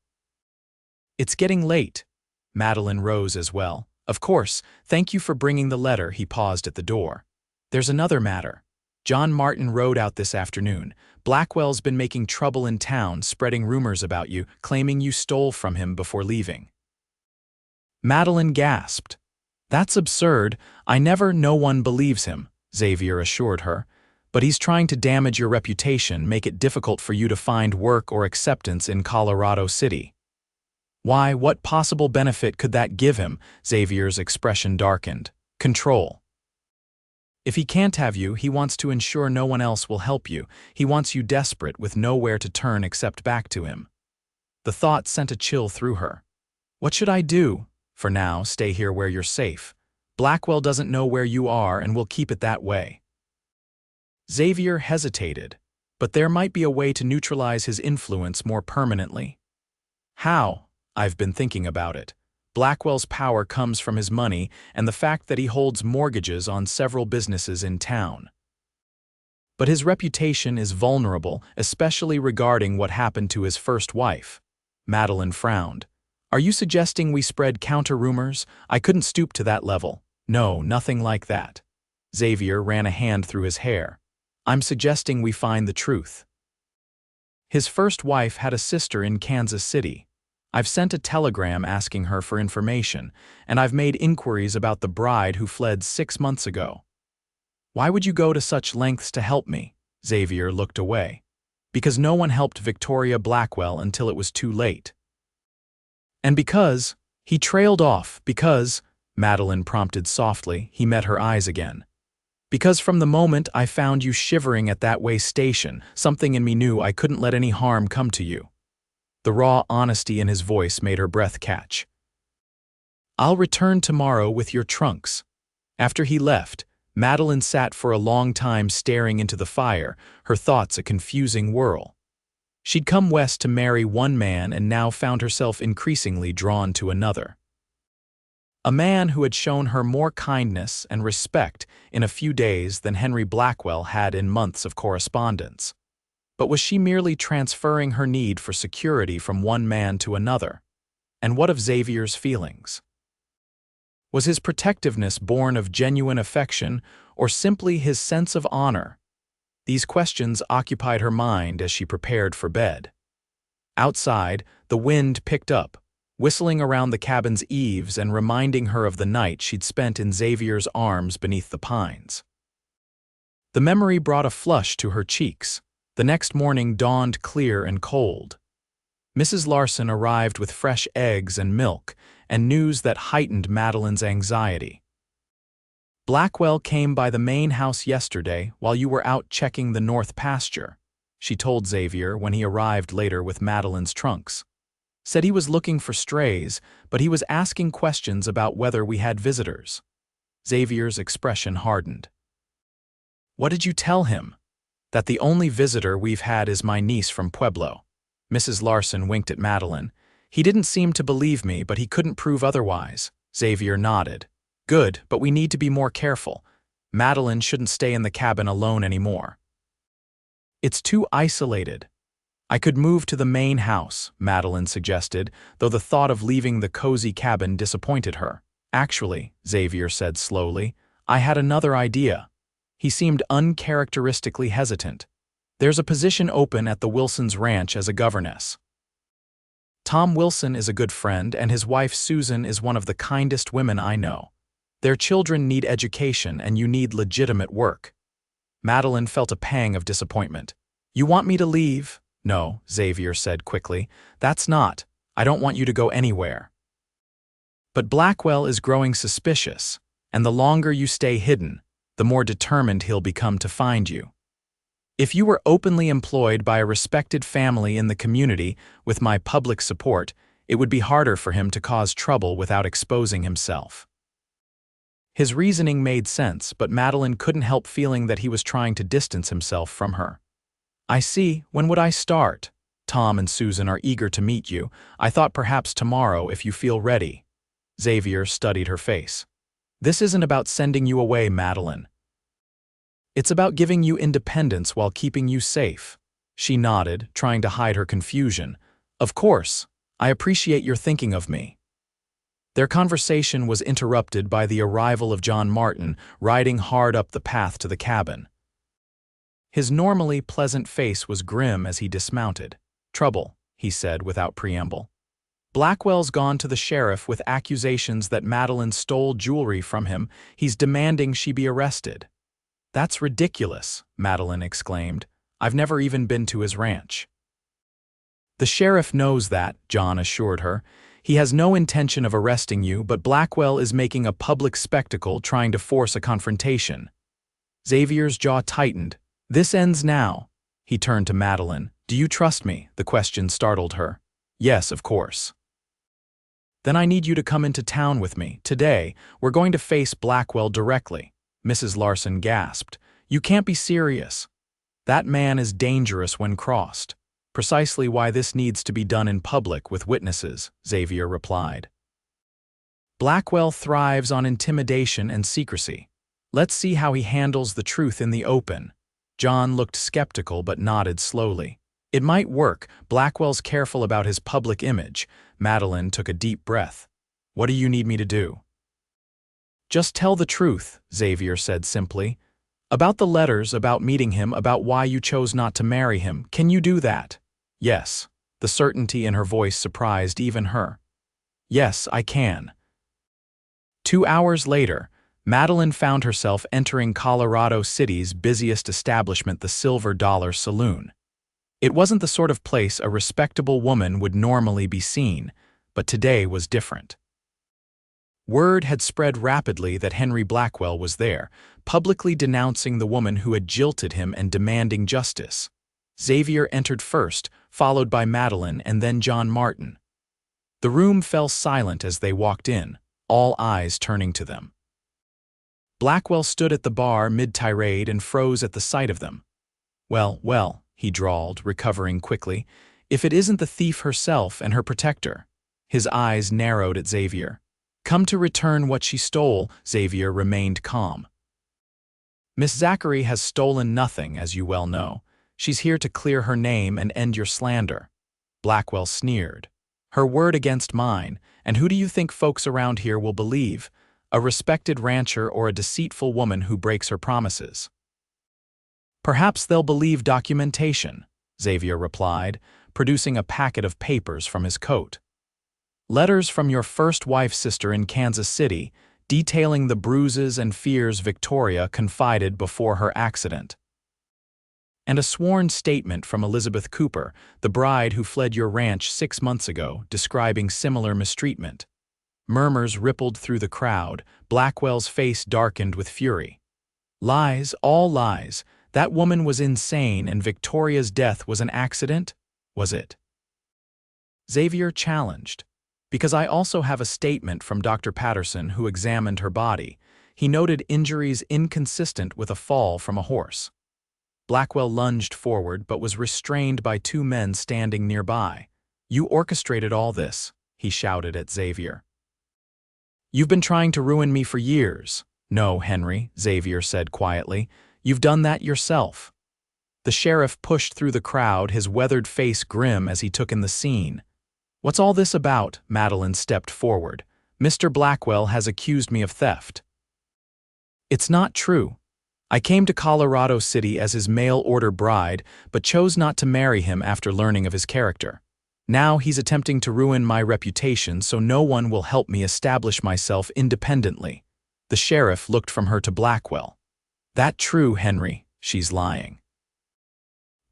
It's getting late. Madeline rose as well. Of course, thank you for bringing the letter. He paused at the door. There's another matter. John Martin rode out this afternoon. Blackwell's been making trouble in town, spreading rumors about you, claiming you stole from him before leaving. Madeline gasped. That's absurd. No one believes him, Xavier assured her. But he's trying to damage your reputation, make it difficult for you to find work or acceptance in Colorado City. Why, what possible benefit could that give him? Xavier's expression darkened. Control. If he can't have you, he wants to ensure no one else will help you. He wants you desperate, with nowhere to turn except back to him. The thought sent a chill through her. What should I do? For now, stay here where you're safe. Blackwell doesn't know where you are, and we'll keep it that way. Xavier hesitated, but there might be a way to neutralize his influence more permanently. How? I've been thinking about it. Blackwell's power comes from his money and the fact that he holds mortgages on several businesses in town. But his reputation is vulnerable, especially regarding what happened to his first wife. Madeline frowned. Are you suggesting we spread counter-rumors? I couldn't stoop to that level. No, nothing like that. Xavier ran a hand through his hair. I'm suggesting we find the truth. His first wife had a sister in Kansas City. I've sent a telegram asking her for information, and I've made inquiries about the bride who fled 6 months ago. Why would you go to such lengths to help me? Xavier looked away. Because no one helped Victoria Blackwell until it was too late. And because, he trailed off, because, Madeline prompted softly. He met her eyes again. Because from the moment I found you shivering at that way station, something in me knew I couldn't let any harm come to you. The raw honesty in his voice made her breath catch. I'll return tomorrow with your trunks. After he left, Madeline sat for a long time staring into the fire, her thoughts a confusing whirl. She'd come west to marry one man and now found herself increasingly drawn to another. A man who had shown her more kindness and respect in a few days than Henry Blackwell had in months of correspondence. But was she merely transferring her need for security from one man to another? And what of Xavier's feelings? Was his protectiveness born of genuine affection or simply his sense of honor? These questions occupied her mind as she prepared for bed. Outside, the wind picked up, whistling around the cabin's eaves and reminding her of the night she'd spent in Xavier's arms beneath the pines. The memory brought a flush to her cheeks. The next morning dawned clear and cold. Mrs. Larson arrived with fresh eggs and milk, and news that heightened Madeline's anxiety. Blackwell came by the main house yesterday while you were out checking the north pasture, she told Xavier when he arrived later with Madeline's trunks. Said he was looking for strays, but he was asking questions about whether we had visitors. Xavier's expression hardened. What did you tell him? That the only visitor we've had is my niece from Pueblo. Mrs. Larson winked at Madeline. He didn't seem to believe me, but he couldn't prove otherwise. Xavier nodded. Good, but we need to be more careful. Madeline shouldn't stay in the cabin alone anymore. It's too isolated. I could move to the main house, Madeline suggested, though the thought of leaving the cozy cabin disappointed her. Actually, Xavier said slowly, I had another idea. He seemed uncharacteristically hesitant. There's a position open at the Wilsons' ranch as a governess. Tom Wilson is a good friend, and his wife Susan is one of the kindest women I know. Their children need education, and you need legitimate work. Madeline felt a pang of disappointment. You want me to leave? No, Xavier said quickly. That's not. I don't want you to go anywhere. But Blackwell is growing suspicious, and the longer you stay hidden, the more determined he'll become to find you. If you were openly employed by a respected family in the community with my public support, it would be harder for him to cause trouble without exposing himself. His reasoning made sense, but Madeline couldn't help feeling that he was trying to distance himself from her. I see. When would I start? Tom and Susan are eager to meet you. I thought perhaps tomorrow if you feel ready." Xavier studied her face. "This isn't about sending you away, Madeline. It's about giving you independence while keeping you safe." She nodded, trying to hide her confusion. "Of course. I appreciate your thinking of me." Their conversation was interrupted by the arrival of John Martin, riding hard up the path to the cabin. His normally pleasant face was grim as he dismounted. "Trouble," he said without preamble. "Blackwell's gone to the sheriff with accusations that Madeline stole jewelry from him. He's demanding she be arrested." "That's ridiculous," Madeline exclaimed. "I've never even been to his ranch." "The sheriff knows that," John assured her. "He has no intention of arresting you, but Blackwell is making a public spectacle trying to force a confrontation." Xavier's jaw tightened. "This ends now." He turned to Madeline. "Do you trust me?" The question startled her. "Yes, of course." "Then I need you to come into town with me. Today, we're going to face Blackwell directly." Mrs. Larson gasped. "You can't be serious." "That man is dangerous when crossed. Precisely why this needs to be done in public with witnesses," Xavier replied. "Blackwell thrives on intimidation and secrecy. Let's see how he handles the truth in the open." John looked skeptical but nodded slowly. "It might work. Blackwell's careful about his public image." Madeline took a deep breath. "What do you need me to do?" "Just tell the truth," Xavier said simply. "About the letters, about meeting him, about why you chose not to marry him. Can you do that?" "Yes." The certainty in her voice surprised even her. "Yes, I can." 2 hours later, Madeline found herself entering Colorado City's busiest establishment, the Silver Dollar Saloon. It wasn't the sort of place a respectable woman would normally be seen, but today was different. Word had spread rapidly that Henry Blackwell was there, publicly denouncing the woman who had jilted him and demanding justice. Xavier entered first, followed by Madeline and then John Martin. The room fell silent as they walked in, all eyes turning to them. Blackwell stood at the bar mid-tirade and froze at the sight of them. Well, he drawled, recovering quickly. "If it isn't the thief herself and her protector." His eyes narrowed at Xavier. "Come to return what she stole." Xavier remained calm. "Miss Zachary has stolen nothing, as you well know. She's here to clear her name and end your slander." Blackwell sneered. "Her word against mine, and who do you think folks around here will believe? A respected rancher or a deceitful woman who breaks her promises?" "Perhaps they'll believe documentation," Xavier replied, producing a packet of papers from his coat. "Letters from your first wife's sister in Kansas City, detailing the bruises and fears Victoria confided before her accident. And a sworn statement from Elizabeth Cooper, the bride who fled your ranch 6 months ago, describing similar mistreatment." Murmurs rippled through the crowd. Blackwell's face darkened with fury. "Lies, all lies. That woman was insane and Victoria's death was an accident? Was it?" Xavier challenged. "Because I also have a statement from Dr. Patterson who examined her body. He noted injuries inconsistent with a fall from a horse." Blackwell lunged forward but was restrained by 2 men standing nearby. "You orchestrated all this," he shouted at Xavier. "You've been trying to ruin me for years." "No, Henry," Xavier said quietly. "You've done that yourself." The sheriff pushed through the crowd, his weathered face grim as he took in the scene. "What's all this about?" Madeline stepped forward. "Mr. Blackwell has accused me of theft." "It's not true. I came to Colorado City as his mail-order bride, but chose not to marry him after learning of his character. Now he's attempting to ruin my reputation so no one will help me establish myself independently." The sheriff looked from her to Blackwell. "That true, Henry? She's lying."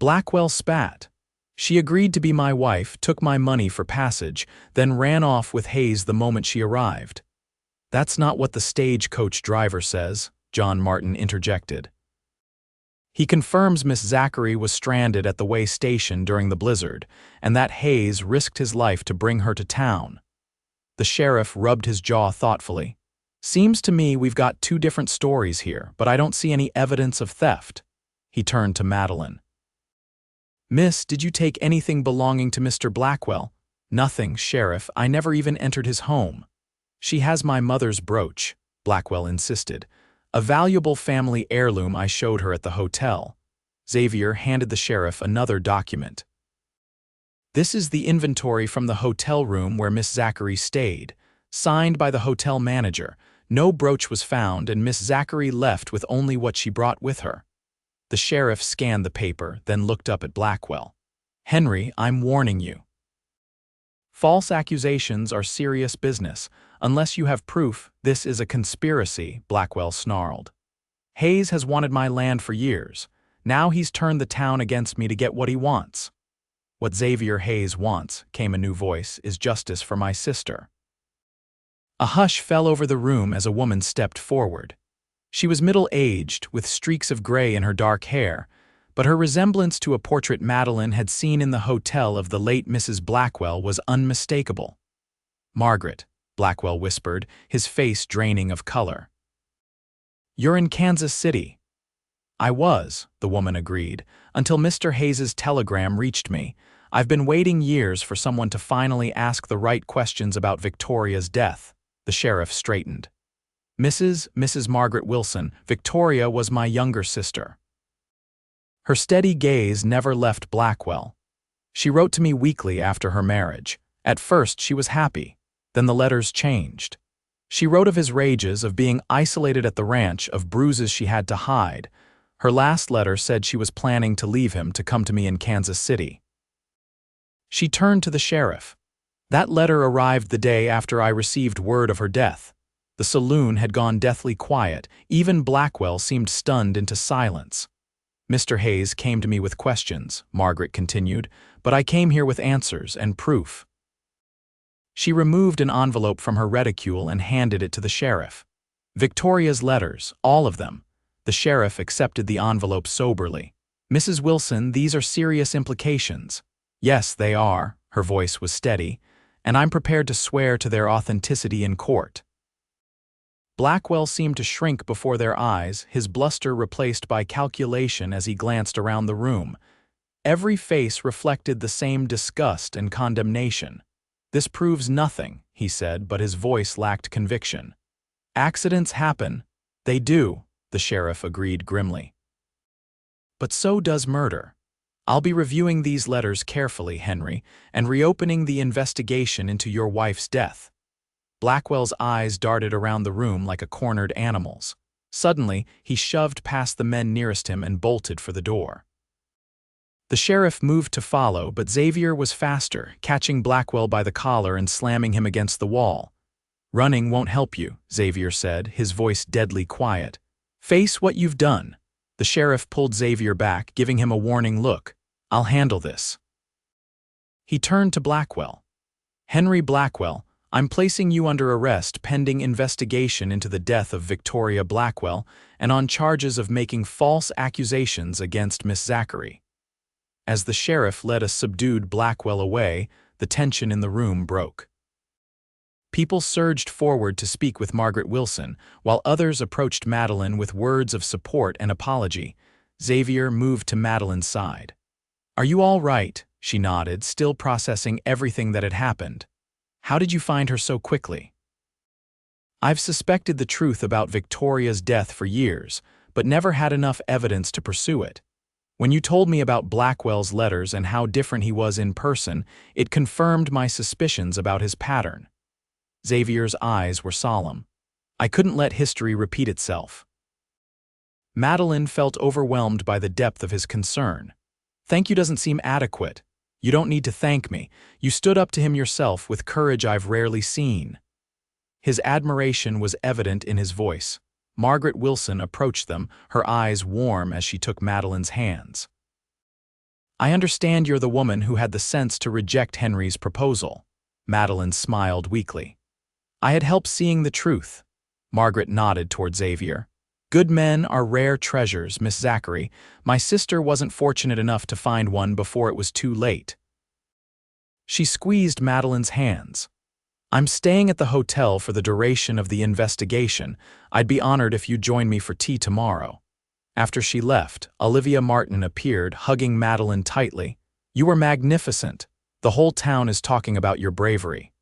Blackwell spat. "She agreed to be my wife, took my money for passage, then ran off with Hayes the moment she arrived." "That's not what the stagecoach driver says," John Martin interjected. "He confirms Miss Zachary was stranded at the way station during the blizzard, and that Hayes risked his life to bring her to town." The sheriff rubbed his jaw thoughtfully. "Seems to me we've got 2 different stories here, but I don't see any evidence of theft." He turned to Madeline. "Miss, did you take anything belonging to Mr. Blackwell?" "Nothing, Sheriff. I never even entered his home." "She has my mother's brooch," Blackwell insisted. "A valuable family heirloom I showed her at the hotel." Xavier handed the sheriff another document. "This is the inventory from the hotel room where Miss Zachary stayed, signed by the hotel manager. No brooch was found, and Miss Zachary left with only what she brought with her." The sheriff scanned the paper, then looked up at Blackwell. "Henry, I'm warning you. False accusations are serious business. Unless you have proof, this is a conspiracy," Blackwell snarled. "Hayes has wanted my land for years. Now he's turned the town against me to get what he wants." "What Xavier Hayes wants," came a new voice, "is justice for my sister." A hush fell over the room as a woman stepped forward. She was middle-aged, with streaks of gray in her dark hair, but her resemblance to a portrait Madeline had seen in the hotel of the late Mrs. Blackwell was unmistakable. "Margaret," Blackwell whispered, his face draining of color. "You're in Kansas City." "I was," the woman agreed, "until Mr. Hayes's telegram reached me. I've been waiting years for someone to finally ask the right questions about Victoria's death." The sheriff straightened. Mrs. Margaret Wilson, Victoria was my younger sister." Her steady gaze never left Blackwell. "She wrote to me weekly after her marriage. At first she was happy. Then the letters changed. She wrote of his rages, of being isolated at the ranch, of bruises she had to hide. Her last letter said she was planning to leave him to come to me in Kansas City." She turned to the sheriff. "That letter arrived the day after I received word of her death." The saloon had gone deathly quiet. Even Blackwell seemed stunned into silence. "Mr. Hayes came to me with questions," Margaret continued, "but I came here with answers and proof." She removed an envelope from her reticule and handed it to the sheriff. "Victoria's letters, all of them." The sheriff accepted the envelope soberly. "Mrs. Wilson, these are serious implications." "Yes, they are," her voice was steady, "and I'm prepared to swear to their authenticity in court." Blackwell seemed to shrink before their eyes, his bluster replaced by calculation as he glanced around the room. Every face reflected the same disgust and condemnation. "This proves nothing," he said, but his voice lacked conviction. "Accidents happen." "They do," the sheriff agreed grimly. "But so does murder. I'll be reviewing these letters carefully, Henry, and reopening the investigation into your wife's death." Blackwell's eyes darted around the room like a cornered animal's. Suddenly, he shoved past the men nearest him and bolted for the door. The sheriff moved to follow, but Xavier was faster, catching Blackwell by the collar and slamming him against the wall. "Running won't help you," Xavier said, his voice deadly quiet. "Face what you've done." The sheriff pulled Xavier back, giving him a warning look. "I'll handle this." He turned to Blackwell. "Henry Blackwell, I'm placing you under arrest pending investigation into the death of Victoria Blackwell and on charges of making false accusations against Miss Zachary." As the sheriff led a subdued Blackwell away, the tension in the room broke. People surged forward to speak with Margaret Wilson, while others approached Madeline with words of support and apology. Xavier moved to Madeline's side. "Are you all right?" She nodded, still processing everything that had happened. "How did you find her so quickly?" "I've suspected the truth about Victoria's death for years, but never had enough evidence to pursue it. When you told me about Blackwell's letters and how different he was in person, it confirmed my suspicions about his pattern." Xavier's eyes were solemn. "I couldn't let history repeat itself." Madeline felt overwhelmed by the depth of his concern. "Thank you doesn't seem adequate. You don't need to thank me. You stood up to him yourself with courage I've rarely seen." His admiration was evident in his voice. Margaret Wilson approached them, her eyes warm as she took Madeline's hands. "I understand you're the woman who had the sense to reject Henry's proposal." Madeline smiled weakly. "I had help seeing the truth." Margaret nodded toward Xavier. "Good men are rare treasures, Miss Zachary. My sister wasn't fortunate enough to find one before it was too late." She squeezed Madeline's hands. "I'm staying at the hotel for the duration of the investigation. I'd be honored if you'd join me for tea tomorrow." After she left, Olivia Martin appeared, hugging Madeline tightly. "You were magnificent. The whole town is talking about your bravery."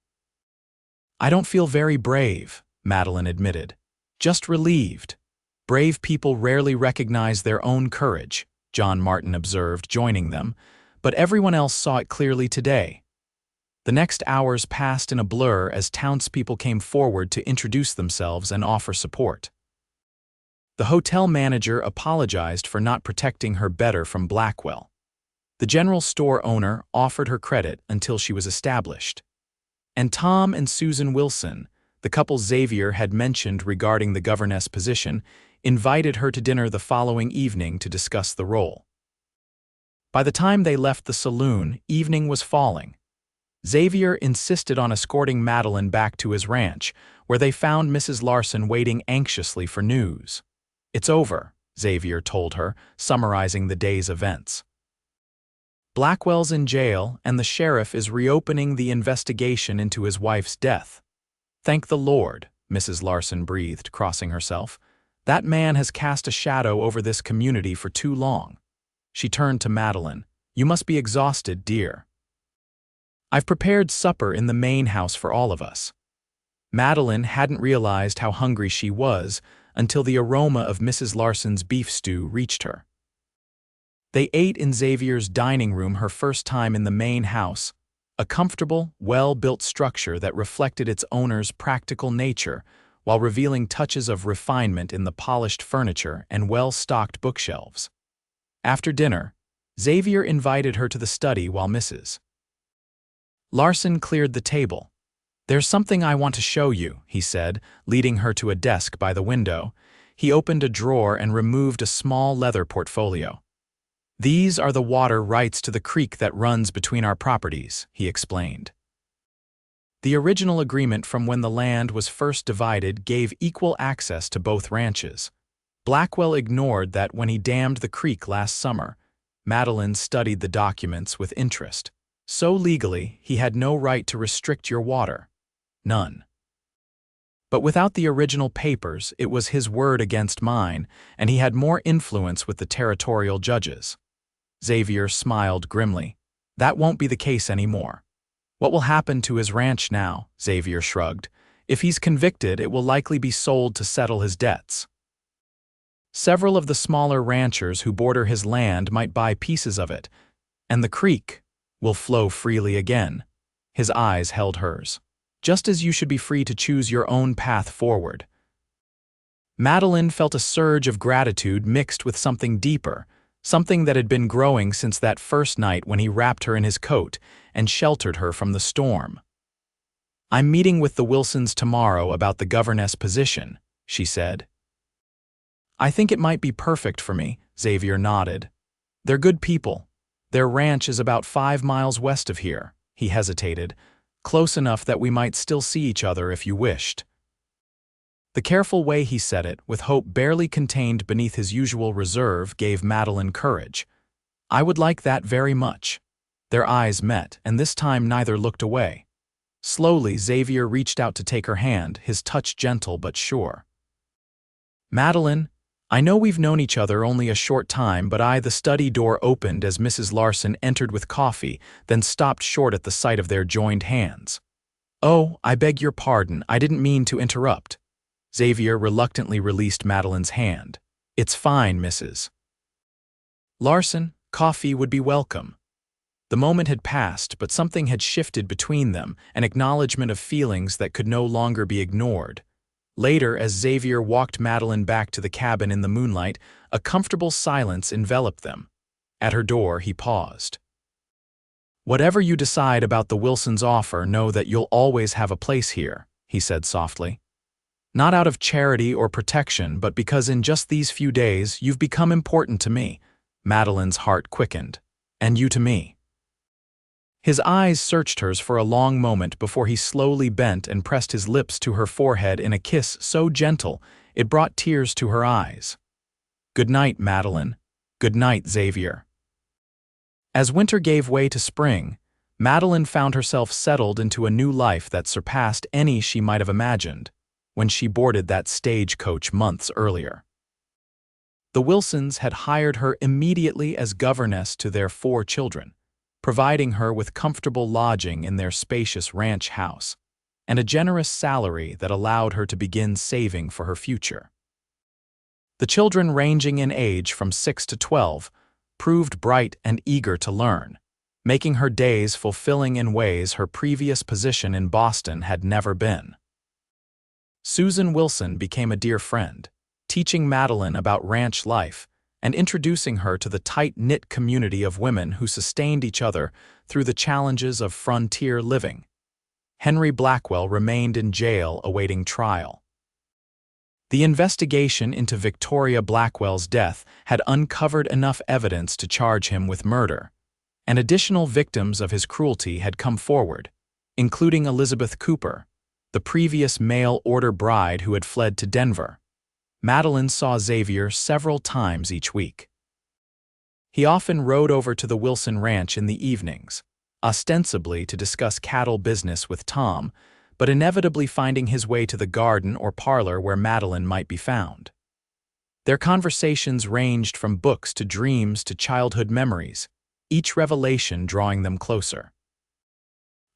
"I don't feel very brave," Madeline admitted. "Just relieved." "Brave people rarely recognize their own courage," John Martin observed, joining them, but everyone else saw it clearly today. The next hours passed in a blur as townspeople came forward to introduce themselves and offer support. The hotel manager apologized for not protecting her better from Blackwell. The general store owner offered her credit until she was established. And Tom and Susan Wilson, the couple Xavier had mentioned regarding the governess position, invited her to dinner the following evening to discuss the role. By the time they left the saloon, evening was falling. Xavier insisted on escorting Madeline back to his ranch, where they found Mrs. Larson waiting anxiously for news. "It's over," Xavier told her, summarizing the day's events. "Blackwell's in jail, and the sheriff is reopening the investigation into his wife's death." "Thank the Lord," Mrs. Larson breathed, crossing herself. "That man has cast a shadow over this community for too long." She turned to Madeline. "You must be exhausted, dear." "I've prepared supper in the main house for all of us." Madeline hadn't realized how hungry she was until the aroma of Mrs. Larson's beef stew reached her. They ate in Xavier's dining room, her first time in the main house, a comfortable, well-built structure that reflected its owner's practical nature while revealing touches of refinement in the polished furniture and well-stocked bookshelves. After dinner, Xavier invited her to the study while Mrs. Larson cleared the table. "There's something I want to show you," he said, leading her to a desk by the window. He opened a drawer and removed a small leather portfolio. "These are the water rights to the creek that runs between our properties," he explained. The original agreement from when the land was first divided gave equal access to both ranches. Blackwell ignored that when he dammed the creek last summer. Madeline studied the documents with interest. "So legally, he had no right to restrict your water." "None." "But without the original papers, it was his word against mine, and he had more influence with the territorial judges." Xavier smiled grimly. "That won't be the case anymore." "What will happen to his ranch now?" Xavier shrugged. "If he's convicted, it will likely be sold to settle his debts. Several of the smaller ranchers who border his land might buy pieces of it, and the creek will flow freely again." His eyes held hers. "Just as you should be free to choose your own path forward." Madeline felt a surge of gratitude mixed with something deeper, something that had been growing since that first night when he wrapped her in his coat and sheltered her from the storm. "I'm meeting with the Wilsons tomorrow about the governess position," she said. "I think it might be perfect for me," Xavier nodded. "They're good people. Their ranch is about 5 miles west of here." He hesitated. "Close enough that we might still see each other if you wished." The careful way he said it, with hope barely contained beneath his usual reserve, gave Madeline courage. "I would like that very much." Their eyes met, and this time neither looked away. Slowly, Xavier reached out to take her hand, his touch gentle but sure. "Madeline, I know we've known each other only a short time, but the study door opened as Mrs. Larson entered with coffee, then stopped short at the sight of their joined hands. "Oh, I beg your pardon, I didn't mean to interrupt." Xavier reluctantly released Madeline's hand. "It's fine, Mrs. Larson, coffee would be welcome." The moment had passed, but something had shifted between them, an acknowledgement of feelings that could no longer be ignored. Later, as Xavier walked Madeline back to the cabin in the moonlight, a comfortable silence enveloped them. At her door, he paused. "Whatever you decide about the Wilsons' offer, know that you'll always have a place here," he said softly. "Not out of charity or protection, but because in just these few days you've become important to me." Madeline's heart quickened. "And you to me." His eyes searched hers for a long moment before he slowly bent and pressed his lips to her forehead in a kiss so gentle it brought tears to her eyes. "Good night, Madeline. Good night, Xavier." As winter gave way to spring, Madeline found herself settled into a new life that surpassed any she might have imagined when she boarded that stagecoach months earlier. The Wilsons had hired her immediately as governess to their 4 children, providing her with comfortable lodging in their spacious ranch house, and a generous salary that allowed her to begin saving for her future. The children, ranging in age from 6 to 12, proved bright and eager to learn, making her days fulfilling in ways her previous position in Boston had never been. Susan Wilson became a dear friend, teaching Madeline about ranch life and introducing her to the tight-knit community of women who sustained each other through the challenges of frontier living. Henry Blackwell remained in jail awaiting trial. The investigation into Victoria Blackwell's death had uncovered enough evidence to charge him with murder, and additional victims of his cruelty had come forward, including Elizabeth Cooper, the previous mail-order bride who had fled to Denver. Madeline saw Xavier several times each week. He often rode over to the Wilson Ranch in the evenings, ostensibly to discuss cattle business with Tom, but inevitably finding his way to the garden or parlor where Madeline might be found. Their conversations ranged from books to dreams to childhood memories, each revelation drawing them closer.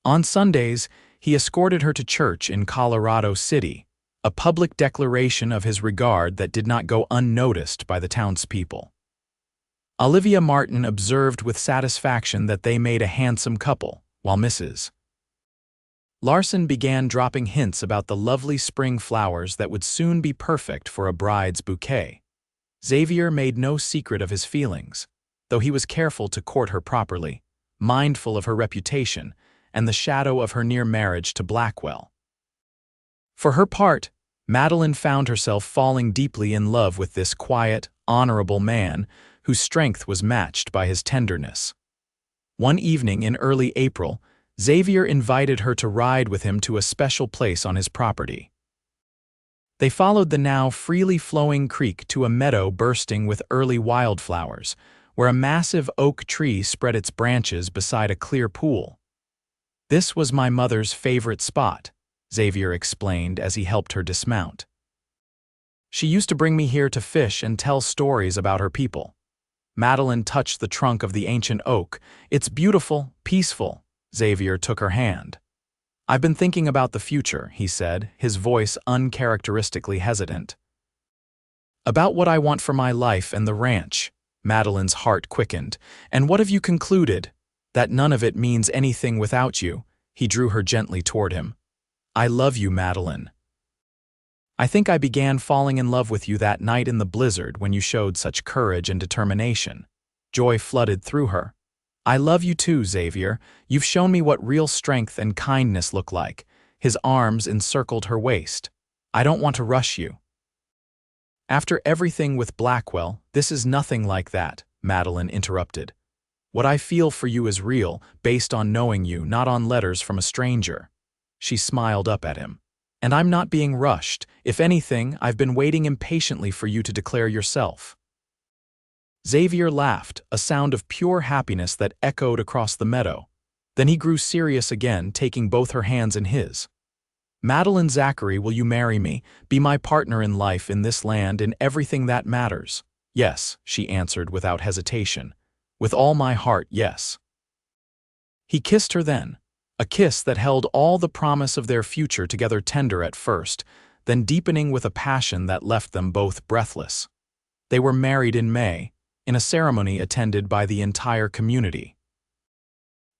On Sundays, he escorted her to church in Colorado City, a public declaration of his regard that did not go unnoticed by the townspeople. Olivia Martin observed with satisfaction that they made a handsome couple, while Mrs. Larson began dropping hints about the lovely spring flowers that would soon be perfect for a bride's bouquet. Xavier made no secret of his feelings, though he was careful to court her properly, mindful of her reputation and the shadow of her near marriage to Blackwell. For her part, Madeline found herself falling deeply in love with this quiet, honorable man whose strength was matched by his tenderness. One evening in early April, Xavier invited her to ride with him to a special place on his property. They followed the now freely flowing creek to a meadow bursting with early wildflowers, where a massive oak tree spread its branches beside a clear pool. "This was my mother's favorite spot," Xavier explained as he helped her dismount. "She used to bring me here to fish and tell stories about her people." Madeline touched the trunk of the ancient oak. "It's beautiful, peaceful." Xavier took her hand. "I've been thinking about the future," he said, his voice uncharacteristically hesitant. "About what I want for my life and the ranch." Madeline's heart quickened. "And what have you concluded?" "That none of it means anything without you." He drew her gently toward him. "I love you, Madeline. I think I began falling in love with you that night in the blizzard when you showed such courage and determination." Joy flooded through her. "I love you too, Xavier. You've shown me what real strength and kindness look like." His arms encircled her waist. "I don't want to rush you." "After everything with Blackwell, this is nothing like that," Madeline interrupted. "What I feel for you is real, based on knowing you, not on letters from a stranger." She smiled up at him. "And I'm not being rushed. If anything, I've been waiting impatiently for you to declare yourself." Xavier laughed, a sound of pure happiness that echoed across the meadow. Then he grew serious again, taking both her hands in his. "Madeline Zachary, will you marry me, be my partner in life in this land, in everything that matters?" "Yes," she answered without hesitation. "With all my heart, yes." He kissed her then, a kiss that held all the promise of their future together, tender at first, then deepening with a passion that left them both breathless. They were married in May, in a ceremony attended by the entire community.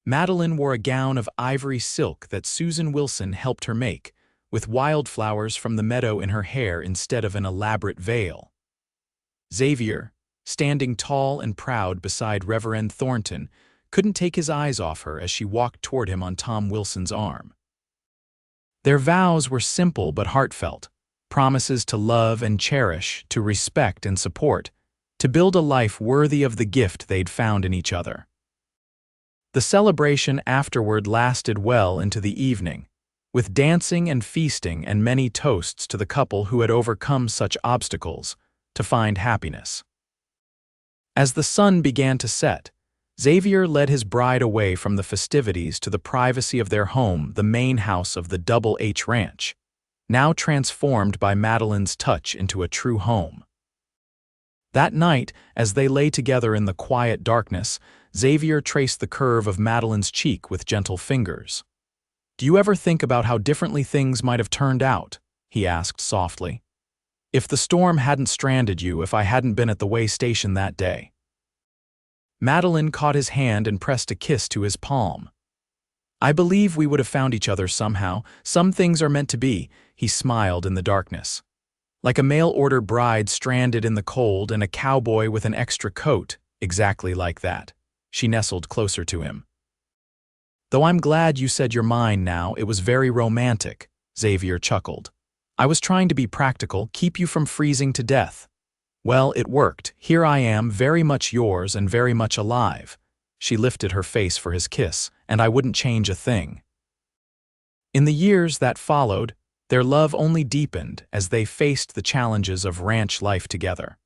Madeline wore a gown of ivory silk that Susan Wilson helped her make, with wildflowers from the meadow in her hair instead of an elaborate veil. Xavier, standing tall and proud beside Reverend Thornton, couldn't take his eyes off her as she walked toward him on Tom Wilson's arm. Their vows were simple but heartfelt, promises to love and cherish, to respect and support, to build a life worthy of the gift they'd found in each other. The celebration afterward lasted well into the evening, with dancing and feasting and many toasts to the couple who had overcome such obstacles to find happiness. As the sun began to set, Xavier led his bride away from the festivities to the privacy of their home, the main house of the Double H Ranch, now transformed by Madeline's touch into a true home. That night, as they lay together in the quiet darkness, Xavier traced the curve of Madeline's cheek with gentle fingers. "Do you ever think about how differently things might have turned out?" he asked softly. "If the storm hadn't stranded you, if I hadn't been at the way station that day." Madeline caught his hand and pressed a kiss to his palm. "I believe we would have found each other somehow. Some things are meant to be," he smiled in the darkness. "Like a mail-order bride stranded in the cold and a cowboy with an extra coat, exactly like that." She nestled closer to him. "Though I'm glad you said you're mine now, it was very romantic," Xavier chuckled. "I was trying to be practical, keep you from freezing to death. Well, it worked. Here I am, very much yours and very much alive." She lifted her face for his kiss, "and I wouldn't change a thing." In the years that followed, their love only deepened as they faced the challenges of ranch life together.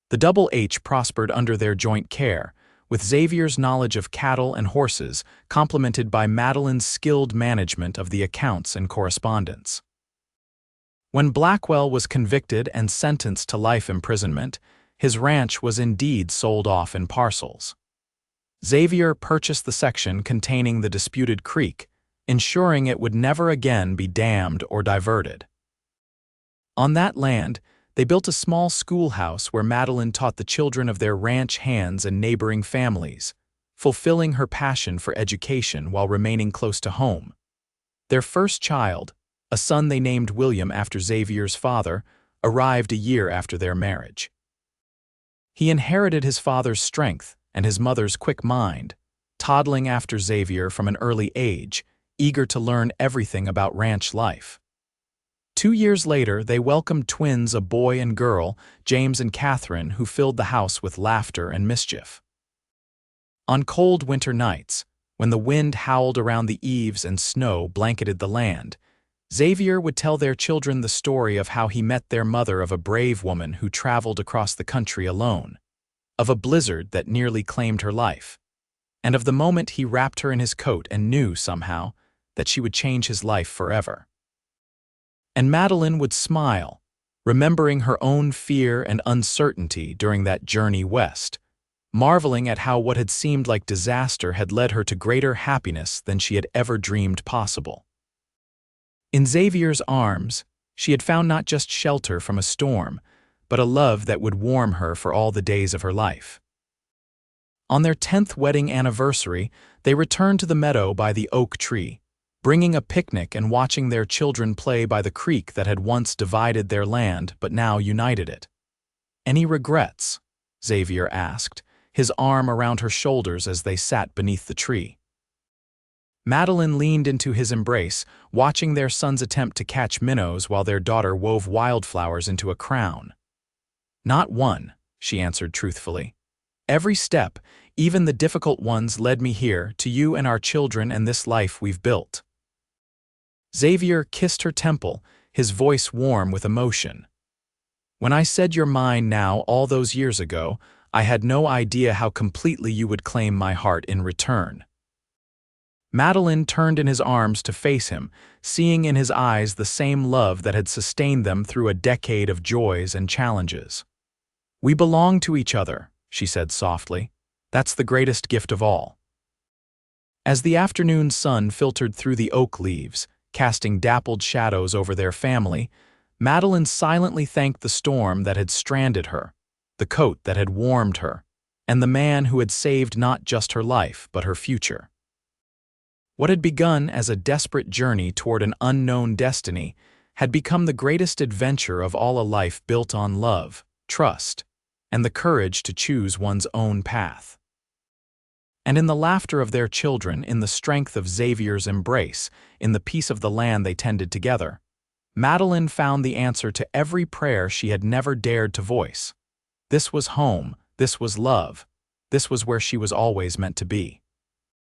The Double H prospered under their joint care, with Xavier's knowledge of cattle and horses complemented by Madeline's skilled management of the accounts and correspondence. When Blackwell was convicted and sentenced to life imprisonment, his ranch was indeed sold off in parcels. Xavier purchased the section containing the disputed creek, ensuring it would never again be dammed or diverted. On that land, they built a small schoolhouse where Madeline taught the children of their ranch hands and neighboring families, fulfilling her passion for education while remaining close to home. Their first child, a son they named William after Xavier's father, arrived a year after their marriage. He inherited his father's strength and his mother's quick mind, toddling after Xavier from an early age, eager to learn everything about ranch life. 2 years later, they welcomed twins, a boy and girl, James and Catherine, who filled the house with laughter and mischief. On cold winter nights, when the wind howled around the eaves and snow blanketed the land, Xavier would tell their children the story of how he met their mother, of a brave woman who traveled across the country alone, of a blizzard that nearly claimed her life, and of the moment he wrapped her in his coat and knew, somehow, that she would change his life forever. And Madeline would smile, remembering her own fear and uncertainty during that journey west, marveling at how what had seemed like disaster had led her to greater happiness than she had ever dreamed possible. In Xavier's arms, she had found not just shelter from a storm, but a love that would warm her for all the days of her life. On their 10th wedding anniversary, they returned to the meadow by the oak tree, bringing a picnic and watching their children play by the creek that had once divided their land but now united it. "Any regrets?" Xavier asked, his arm around her shoulders as they sat beneath the tree. Madeline leaned into his embrace, watching their son's attempt to catch minnows while their daughter wove wildflowers into a crown. "Not one," she answered truthfully. "Every step, even the difficult ones, led me here, to you and our children and this life we've built." Xavier kissed her temple, his voice warm with emotion. "When I said you're mine now all those years ago, I had no idea how completely you would claim my heart in return." Madeline turned in his arms to face him, seeing in his eyes the same love that had sustained them through a decade of joys and challenges. "We belong to each other," she said softly. "That's the greatest gift of all." As the afternoon sun filtered through the oak leaves, casting dappled shadows over their family, Madeline silently thanked the storm that had stranded her, the coat that had warmed her, and the man who had saved not just her life but her future. What had begun as a desperate journey toward an unknown destiny had become the greatest adventure of all, a life built on love, trust, and the courage to choose one's own path. And in the laughter of their children, in the strength of Xavier's embrace, in the peace of the land they tended together, Madeline found the answer to every prayer she had never dared to voice. This was home, this was love, this was where she was always meant to be.